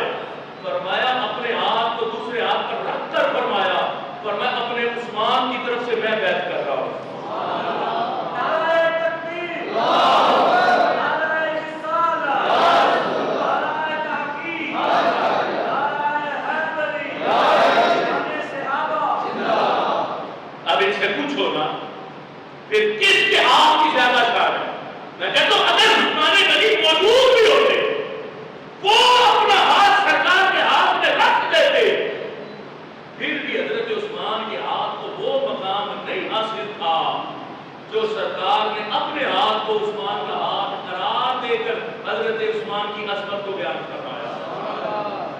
فرمایا اپنے ہاتھ کو دوسرے ہاتھ پر رکھ کر فرمایا اپنے عثمان کی طرف سے میں بیعت کر رہا ہوں۔ اب ان سے پوچھو نا پھر کس کے ہاتھ کی زیادہ شان ہے؟ میں کہتا ہوں اگر عثمان غنی موجود بھی ہوتے وہ اپنا ہاتھ سرکار کے ہاتھ میں رکھ دیتے، پھر بھی حضرت عثمان کے ہاتھ کو وہ مقام نہیں حاصل تھا جو سرکار نے اپنے ہاتھ کو عثمان کا ہاتھ قرار حضرت عثمان کی عظمت کو بیان فرمایا.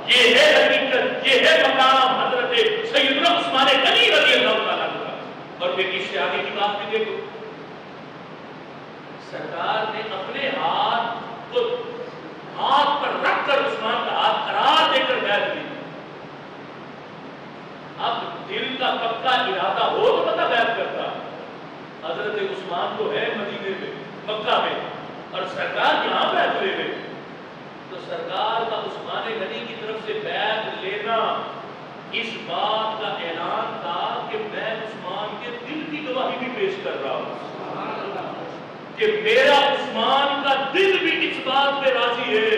یہ ہے حقیقت, یہ ہے مقام حضرت سیدنا عثمان غنی رضی اللہ تعالیٰ عنہ. اور پھر اس سے آگے کی بات بھی دیکھو, سرکار نے اپنے ہاتھ کو ہاتھ پر رکھ کر عثمان کا ہاتھ قرار دے کر بیعت لی. اب دل کا پکا ارادہ ہو تو پتہ بیعت کرتا. حضرت عثمان تو ہے مدینے میں, مکہ میں, اور سرکار یہاں بیعت لے گئے. تو سرکار کا عثمان غنی کی طرف سے بیعت لینا اس بات کا اعلان تھا کہ میں عثمان کے دل کی گواہی بھی پیش کر رہا ہوں, کہ میرا عثمان کا دل بھی اس بات پہ راضی ہے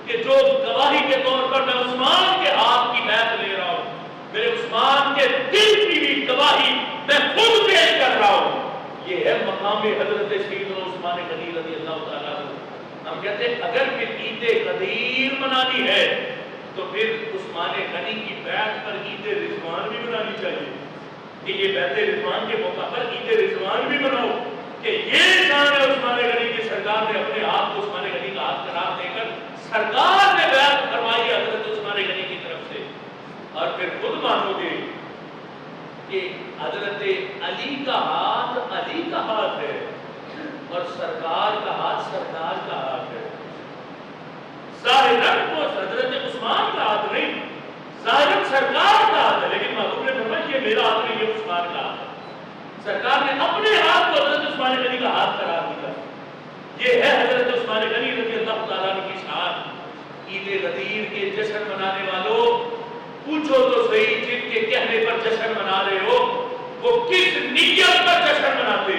کہ جو گواہی کے طور پر میں عثمان کے ہاتھ کی بیعت لے رہا ہوں, میرے عثمان کے دل کی بھی گواہی میں خود پیش کر رہا ہوں. یہ ہے مقام حضرت سیدنا عثمان غنی رضی اللہ تعالیٰ عنہ. ہم کہتے ہیں اگر پھر عید غدیر منانی ہے تو پھر عثمان غنی کی بیعت پر عید رضوان بھی منانی چاہیے, کہ یہ بیعت رضوان کے موقع پر عید رضوان بھی مناؤ, کہ یہ شان ہے عثمان غنی کی. سرکار نے اپنے آپ کو عثمان غنی کا ہاتھ قرار دے کر سرکار نے بیعت فرمائی حضرت عثمان غنی کی طرف سے. اور پھر خود مانو گے کہ حضرت علی کا ہاتھ ہے اور سرکار کا ہاتھ سرکار کا ہاتھ ہے. ظاہراً تو حضرت عثمان کا ہاتھ نہیں, ظاہراً سرکار کا ہاتھ ہے, لیکن محبوب نے فرمایا یہ میرا ہاتھ نہیں, یہ عثمان کا ہاتھ ہے. سرکار نے اپنے ہاتھ کو حضرت عثمان غنی کا ہاتھ قرار دیا. یہ ہے حضرت عثمان غنی رضی اللہ تعالیٰ عنہ کی شان. عید غدیر کے جشن منانے والوں پوچھو تو صحیح, جن کے کہنے پر جشن منا رہے ہو وہ کس نیت پر جشن مناتے,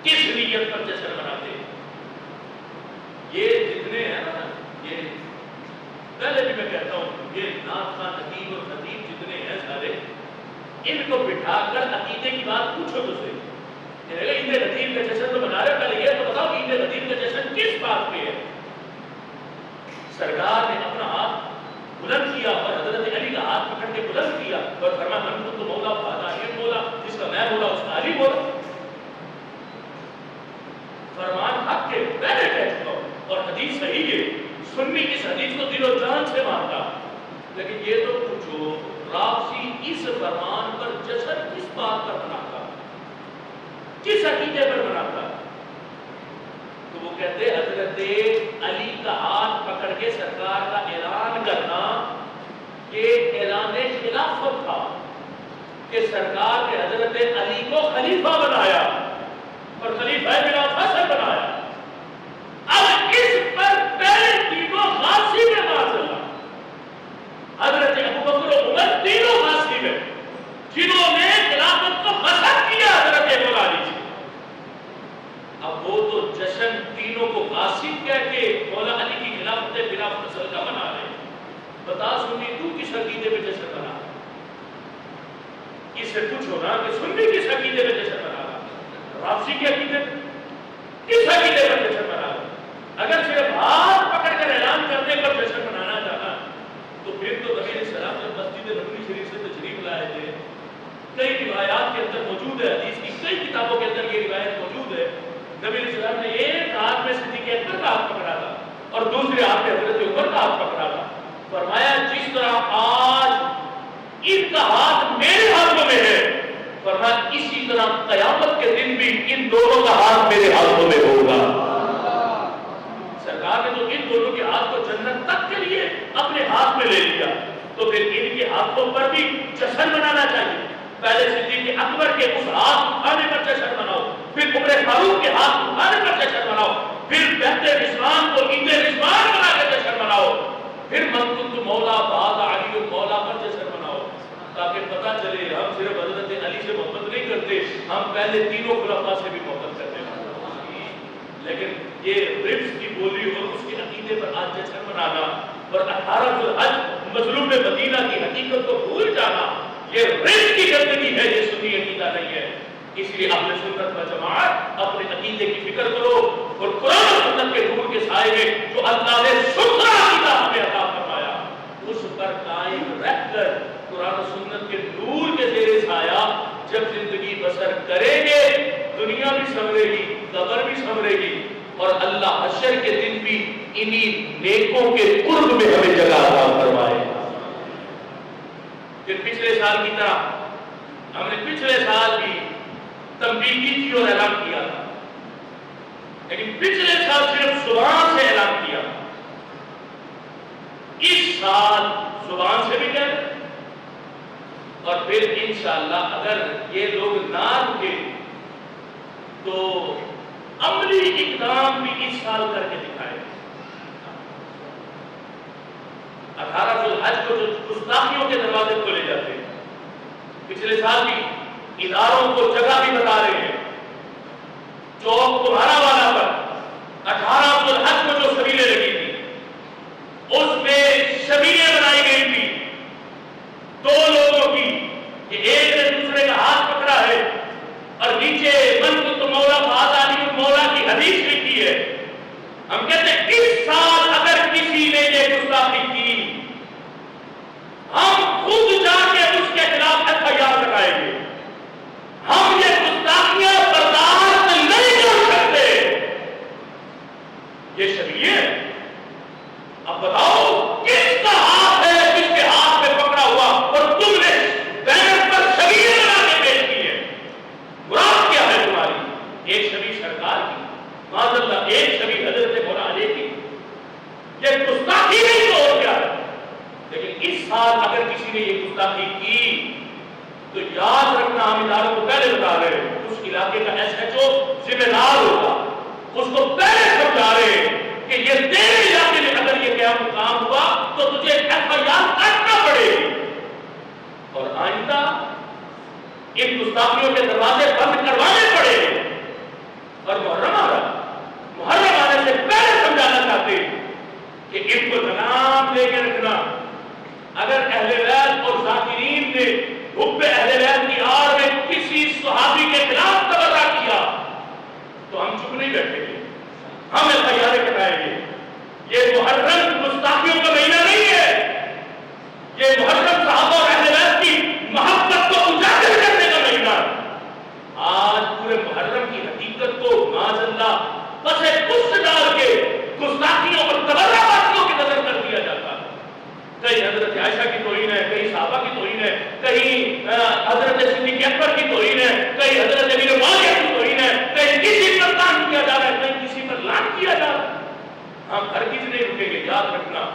کس نیت پر جشن مناتے. یہ جتنے ہیں نا, یہ پہلے بھی میں کہتا ہوں, یہ نعت خواں نقیب اور خطیب جتنے ہیں سارے, ان کو بٹھا کر عقیدے کی بات پوچھو تو صحیح. عید غدیر کا جشن تو منا رہے ہو, پہلے یہ تو بتاؤ عید غدیر کا جشن کس بات پہ ہے. سرکار نے اپنا ہاتھ بلند کیا اور حضرت علی کا ہاتھ پکڑ کے بلند کیا اور فرمایا من کنت مولا فہذا علی مولا, جس کا میں مولا اس کا علی مولا. فرمان حق کے پہلے کہہ چکا ہوں, اور حدیث صحیح ہے. سنی اس حدیث کو دل و جان سے مانتا, لیکن یہ تو پوچھو رافضی اس فرمان پر جشن کس بات پر مناتا, کس عقیدے پر مناتا. تو وہ کہتے حضرت علی کا ہاتھ پکڑ کے سرکار کا اعلان کرنا یہ اعلان خلافت تھا, کہ سرکار نے حضرت علی کو خلیفہ بنایا اور خلیفہ بلا فصل بنایا. اب اس پر پہلے تینوں غاصب ہے, معاذ اللہ, حضرت ابوبکر و عمر تینوں غاصب ہیں جنہوں نے خلافت کو غصب کیا حضرت مولا علی سے. اب وہ تو جشن تینوں کو غاصب کہہ کے مولا علی کی خلافت بلا فصل کا منا رہے. بتا سنی تو کس عقیدے پہ جشن منا رہا, اس سے پوچھو نا کہ سنی کس عقیدے پہ جشن منا رہا, رافضی کے عقیدے پہ, کس عقیدے پر جشن منا رہا. اگر صرف ہاتھ پکڑ کر اعلان کرنے پر جشن منانا چاہنا تو پھر تو نبی علیہ السلام جب مسجد نبوی شریف سے تشریف لائے تھے, کئی روایات کے اندر موجود ہے, حدیث کی کئی کتابوں کے اندر یہ روایت موجود ہے, نبی علیہ السلام نے ایک ہاتھ میں صدیق اکبر کا ہاتھ پکڑا تھا اور دوسرے ہاتھ میں حضرت عمر کا ہاتھ پکڑا تھا. فرمایا جس طرح آج ان کا ہاتھ میرے ہاتھوں میں ہے, فرمایا اسی طرح قیامت کے دن بھی ان دونوں کا ہاتھ میرے ہاتھوں میں ہوگا. سرکار نے تو ان دونوں کے ہاتھ کو جنت تک کے لیے اپنے ہاتھ میں لے لیا, تو پھر ان کے ہاتھوں پر بھی جشن منانا چاہیے. پہلے صدیق اکبر کے اس ہاتھ اٹھانے پر جشن مناؤ, پھر عمر فاروق کے ہاتھ اٹھانے پر جشن مناؤ, پھر بیعت رضوان کو عید رضوان بنا کے جشن مناؤ, پھر من کنت مولا فہذا علی مولا پر جشن مناؤ, تاکہ پتہ چلے ہم صرف حضرت علی سے محبت نہیں کرتے, ہم پہلے تینوں خلفاء سے بھی محبت کرتے ہیں. لیکن یہ رفض کی بولی اور اس کے عقیدے پر آج جشن منانا اور 18 ذوالحج مظلوم مدینہ کی حقیقت کو بھول جانا, یہ رفض کی گندگی ہے, یہ سنی عقیدہ نہیں ہے. اس لیے اہل سنت و جماعت اپنے عقیدے کی فکر کرو اور قرآن و سنت کے نور کے سائے میں جو اللہ نے ستھرا عقیدہ ہمیں عطا فرمایا اس پر قائم رہ کر قرآن و سنت کے نور کے زیر سایہ جب زندگی بسر کریں گے, دنیا بھی سنورے گی, قبر بھی سنورے گی, اور اللہ حشر کے دن بھی انہی نیکوں کے قرب میں ہمیں جگہ عطا فرمائے۔ پھر پچھلے سال کی طرح ہم نے پچھلے سال بھی تنبیہ کی تھی اور اعلان کیا تھا، لیکن پچھلے سال صرف زبان سے اعلان کیا، اس سال زبان سے بھی کہہ اور پھر انشاءاللہ اگر یہ لوگ نہ رکے تو عملی اقدام بھی اس سال کر کے دکھائے۔ 18 ذوالحج کو جو گستاخیوں کے دروازے کھولے جاتے ہیں، پچھلے سال بھی اداروں کو جگہ بھی بتا رہے ہیں، چوک تمہارا والا پر 18 ذوالحج کو جو سبیلیں لگی تھی اس میں شبیلیں بنائی گئی تھی دو لوگوں کی کہ ایک نے دوسرے کا ہاتھ پکڑا ہے اور نیچے من کو تو مولا فاض علی مولا کی حدیث لکھی ہے۔ ہم کہتے ہیں اس سال اگر کسی نے یہ گستاخی کی ہم خود جا کے اس کے خلاف FIR لگائیں گے، ہم یہ گستاخیاں برداشت نہیں کر سکتے۔ یہ شبیہ اب بتاؤ کس کا ہاتھ ہے جس کے ہاتھ میں پکڑا ہوا اور تم نے بینر پر شبیہ بنا کے پیش کی ہے؟ مراد کیا ہے تمہاری؟ ایک شبیہ سرکار کی، معاذ اللہ ایک شبیہ حضرت مولا علی کی، یہ گستاخی نہیں تو اور کیا ہے؟ لیکن اس سال اگر کسی نے یہ گستاخی کی تو یاد رکھنا، ہم اداروں کو پہلے بتا رہے ہیں، اس علاقے کا SHO ذمہ دار ہوگا، اس کو پہلے سمجھا رہے ہیں کہ یہ تیرے علاقے میں اگر یہ قیام کام ہوا تو تجھے FIR کرنا پڑے گی، اور آئندہ ان گستاخیوں کے دروازے بند کروانے پڑے گے۔ اور محرم آنے سے پہلے سمجھانا چاہتے ہیں کہ ان کو لگام لے کے رکھنا۔ اگر اہل بیت اور ذاکرین نے حب اہل بیت کی آڑ میں کسی صحابی کے خلاف تبرہ کیا تو ہم چپ نہیں بیٹھیں گے، ہم FIR کرائیں گے۔ یہ محرم گستاخیوں کا مہینہ نہیں ہے، یہ محرم صحابہ اور اہل بیت کی محبت کو اجاگر کرنے کا مہینہ ہے۔ آج پورے محرم کی حقیقت کو معاذ اللہ پس پس ڈال کے گستاخیوں اور تبرہ بازیوں کی نظر کر دیا جاتا ہے۔ کہیں حضرت عائشہ کی توہین ہے، کہیں صحابہ کی توہین ہے، کہیں حضرت صدیق اکبر کی توہین ہے، کہیں حضرت امیر معاویہ کی توہین ہے، کہیں کسی پر لعن کیا جا رہا ہے، کہیں کسی پر لعن کیا جا رہا ہے۔ ہم ہرگز نہیں رکیں گے، یاد رکھنا،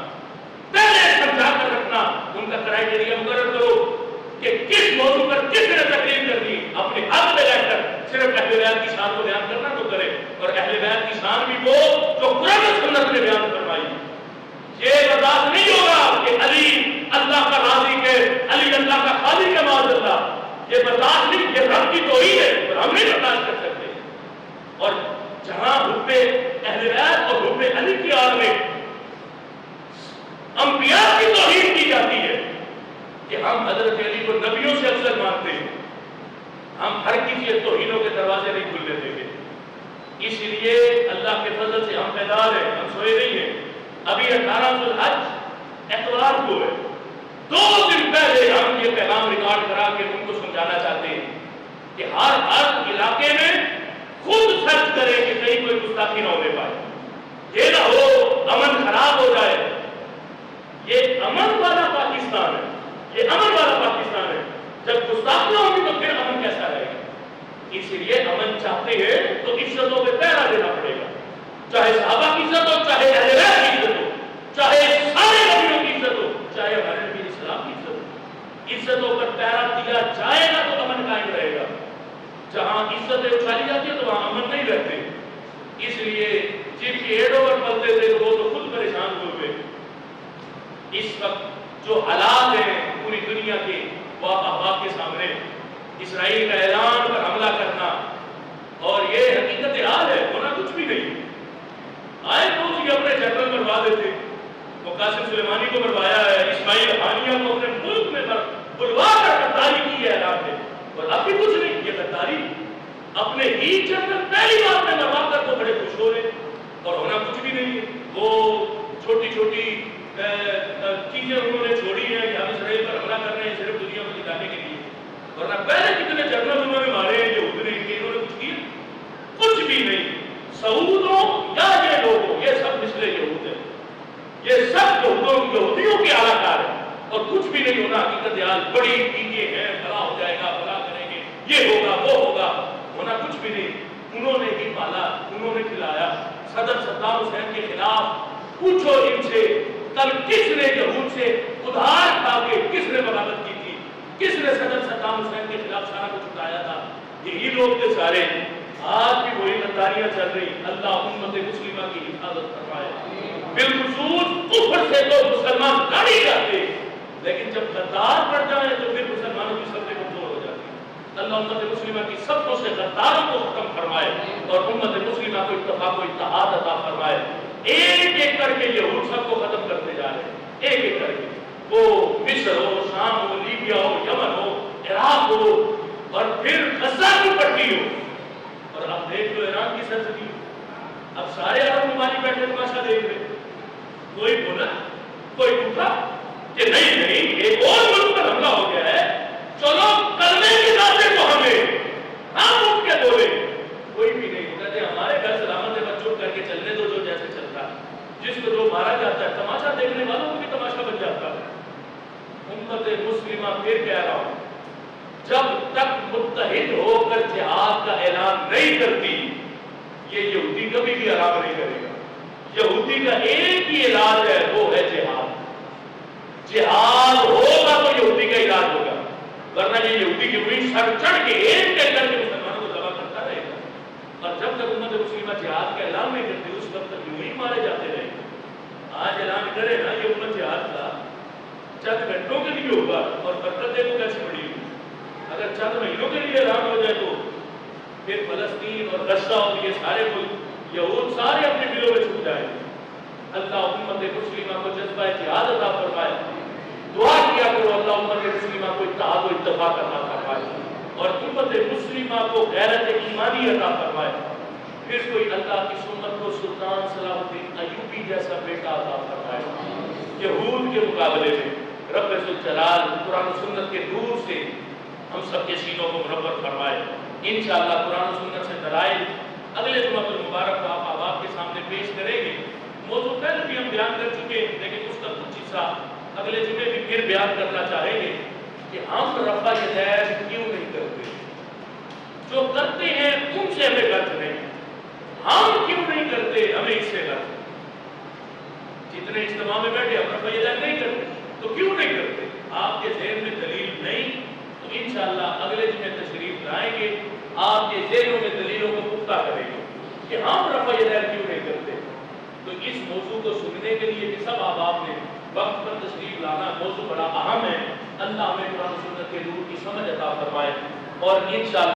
پہلے سمجھا کر رکھنا، ان کا کرائیٹیریا مقرر کرو کہ کس موضوع پر کس نے تقریر کرنی، اپنے حق میں رہ کر صرف اہل بیت کی شان کو بیان کرنا تو کرے، اور اہل بیت کی شان بھی وہ جو قرآن و سنت نے بیان فرمائی۔ یہ برداشت نہیں ہوگا کہ علی اللہ کا راضی ہے، علی اللہ کا خالق ہے، معاذ اللہ، یہ برداشت نہیں، یہ رب کی توہین ہے اور ہم نہیں برداشت کر سکتے۔ اور جہاں حب اہل بیت اور حب علی کی آڑ میں انبیاء کی توہین کی جاتی ہے کہ ہم حضرت علی کو نبیوں سے افضل مانتے ہیں، ہم ہر کسی توہینوں کے دروازے نہیں کھلنے دیں گے۔ اس لیے اللہ کے فضل سے ہم بیدار ہیں، ہم سوئے نہیں ہیں۔ ابھی 18 ذوالحج اتوار کو ہے، 2 دن پہلے ہم یہ پیغام ریکارڈ کرا کے ان کو سمجھانا چاہتے ہیں کہ ہر علاقے میں خود سرچ کریں کہ کہیں کوئی گستاخی نہ ہونے پائے، یہ نہ ہو امن خراب ہو جائے۔ یہ امن والا پاکستان ہے، یہ امن والا پاکستان ہے، جب گستاخیاں ہوگی تو پھر امن کیسا رہے گا؟ اس لیے امن چاہتے ہیں تو عزتوں پہ پہرا دینا پڑے گا، چاہے صحابہ کی عزت ہو، چاہے اہل بیت کی عزت ہو، چاہے سارے نبیوں کی عزت ہو، چاہے ہمارے نبی اسلام کی عزت ہو۔ عزتوں پر پہرا دیا جائے گا تو امن قائم رہے گا، جہاں عزتیں اچھالی جاتی ہیں تو وہاں امن نہیں رہتے۔ اس لیے جن کی ایڈوں پر پلتے تھے وہ تو خود پریشان ہوئے۔ اس وقت جو حالات ہیں پوری دنیا کے وہ احباب کے سامنے، اسرائیل کا اعلان پر حملہ کرنا، اور یہ حقیقت حال ہے، ہونا کچھ بھی نہیں۔ آئے تو اسی اپنے جنرل مروا دیتے، وہ قاسم سلیمانی کو مروایا ہے، اسماعیل ہانیہ کو اپنے ملک میں بلوا کر غداری کی ہے اعلان میں، اور اب بھی کچھ نہیں، یہ غداری اپنے ہی جنرل پہلی بار میں مروا کر تو بڑے خوش ہو رہے، اور ہونا کچھ بھی نہیں ہے۔ وہ چھوٹی چھوٹی چیزیں انہوں نے چھوڑی ہیں کہ ہم اسرائیل پر حملہ کر رہے ہیں صرف دنیا کو دکھانے کے لیے، ورنہ پہلے کتنے جنرل انہوں نے مارے ہیں، یہ انہوں نے کچھ کیا؟ کچھ بھی نہیں۔ سعودوں یہ سب یہودیوں کے اعلیٰ ہے اور کچھ بھی نہیں ہونا. حقیقت حال بڑی چیزیں ہیں، بھلا ہو جائے گا، بھلا کریں گے، یہ ہوگا وہ ہوگا، ہونا کچھ بھی نہیں. انہوں نے ہی پالا، انہوں نے کھلایا. صدر صدام حسین کے خلاف پوچھو ان سے کل کس نے یہود سے ادھار کھا کے کس نے بغاوت کی تھی، کس نے صدر صدام حسین کے خلاف سارا کچھ اٹھایا تھا؟ یہی لوگ تھے سارے. آج بھی وہی غداریاں چل رہی. اللہ امت مسلمہ کی حفاظت فرمائے. بالخصوص کفر سے تو مسلمان لڑ ہی جاتے، لیکن جب غدار پڑ جائیں تو پھر مسلمانوں کی صفیں کمزور ہو جاتی. اللہ امت مسلمہ کی صفوں سے غداروں کو ختم فرمائے اور امت مسلمہ کو اتفاق و اتحاد عطا فرمائے. ایک ایک کر کے یہود سب کو ختم کرتے جا رہے ہیں، ایک ایک کر کے. وہ مصر ہو، شام ہو، لیبیا ہو، یمن ہو، عراق ہو، اور پھر غزہ کی پٹی ہو. اور اب دیکھ لو ایران کی سرزمین، اب سارے عرب ممالک بیٹھے تماشا دیکھ رہے. کوئی بولا، کوئی اٹھا کہ نہیں نہیں ایک اور ملک پر حملہ ہو گیا ہے، چلو کرنے کی ناطے کو ہمیں ہم اٹھ کے بولے. کوئی بھی نہیں. کہتے ہمارے گھر سلامت ہے، بچوں کر کے چلنے دو جو جیسے چلتا ہے. جس کو جو مارا جاتا ہے تماشا دیکھنے والوں کو بھی تماشا بن جاتا ہے. امت مسلمہ پھر کہہ رہا ہوں، جب تک متحد ہو کر جہاد کا اعلان نہیں کرتی، یہ یہودی کبھی بھی آرام نہیں کرے گا. یہودی کا ایک ہی علاج ہے، وہ ہے جہاد. جہاد ہوگا تو یہودی کا علاج ہوگا، ورنہ یہ یہودی کی ہوئی سر چڑھ کے ایک کر کے مسلمانوں کو دبا کرتا رہے گا. اور جب تک امت مسلمہ جہاد کا اعلان نہیں کرتی، اس وقت تک یوں ہی مارے جاتے رہے گا. آج اعلان کرے نا یہ امت جہاد کا، چند گھنٹوں کے لیے ہوگا اور برکت دیکھو کیسی بڑی ہوگی. اگر چند مہینوں کے لیے اعلان ہو جائے تو پھر فلسطین اور غزہ اور یہ سارے ملک یہود سارے اپنے دلوں میں چھپ جائیں. اللہ امت مسلمہ کو جذبہ جہاد عطا فرمائے. دعا کیا کرو اللہ امت مسلمہ کو اتحاد و اتفاق عطا فرمائے اور امت مسلمہ کو غیرت ایمانی عطا فرمائے. پھر کوئی اللہ کی سنت کو سلطان صلاح الدین ایوبی جیسا بیٹا عطا فرمائے. یہود کے مقابلے میں رب ذوالجلال قرآن و سنت کے نور سے ہم سب کے سینوں کو منور فرمائے. انشاءاللہ قرآن و سنت سے دلائل اگلے جمعہ المبارک کو آپ آپ کے سامنے پیش کریں گے. موضوع پہلے بھی ہم بیان کر چکے ہیں، لیکن اس کا کچھ حصہ اگلے جمعے بھی پھر بیان کرنا چاہیں گے کہ ہم رفع یدین کیوں نہیں کرتے. جو کرتے ہیں ان سے ہمیں غرض نہیں، ہم کیوں نہیں کرتے، ہمیں اس سے غرض. جتنے اجتماع میں بیٹھے ہم رفع یدین نہیں کرتے تو کیوں نہیں کرتے؟ آپ کے ذہن میں دلیل نہیں تو انشاءاللہ اگلے جمعے تشریف لائیں گے، آپ کے ذہنوں میں دلیلوں کو پختہ کریں گے کہ ہم رفع یدین کیوں نہیں کرتے. تو اس موضوع کو سننے کے لیے کہ سب آپ نے وقت پر تشریف لانا موضوع بڑا اہم ہے. اللہ ہمیں قرآن و سنت کے نور کی سمجھ عطا فرمائے اور انشاءاللہ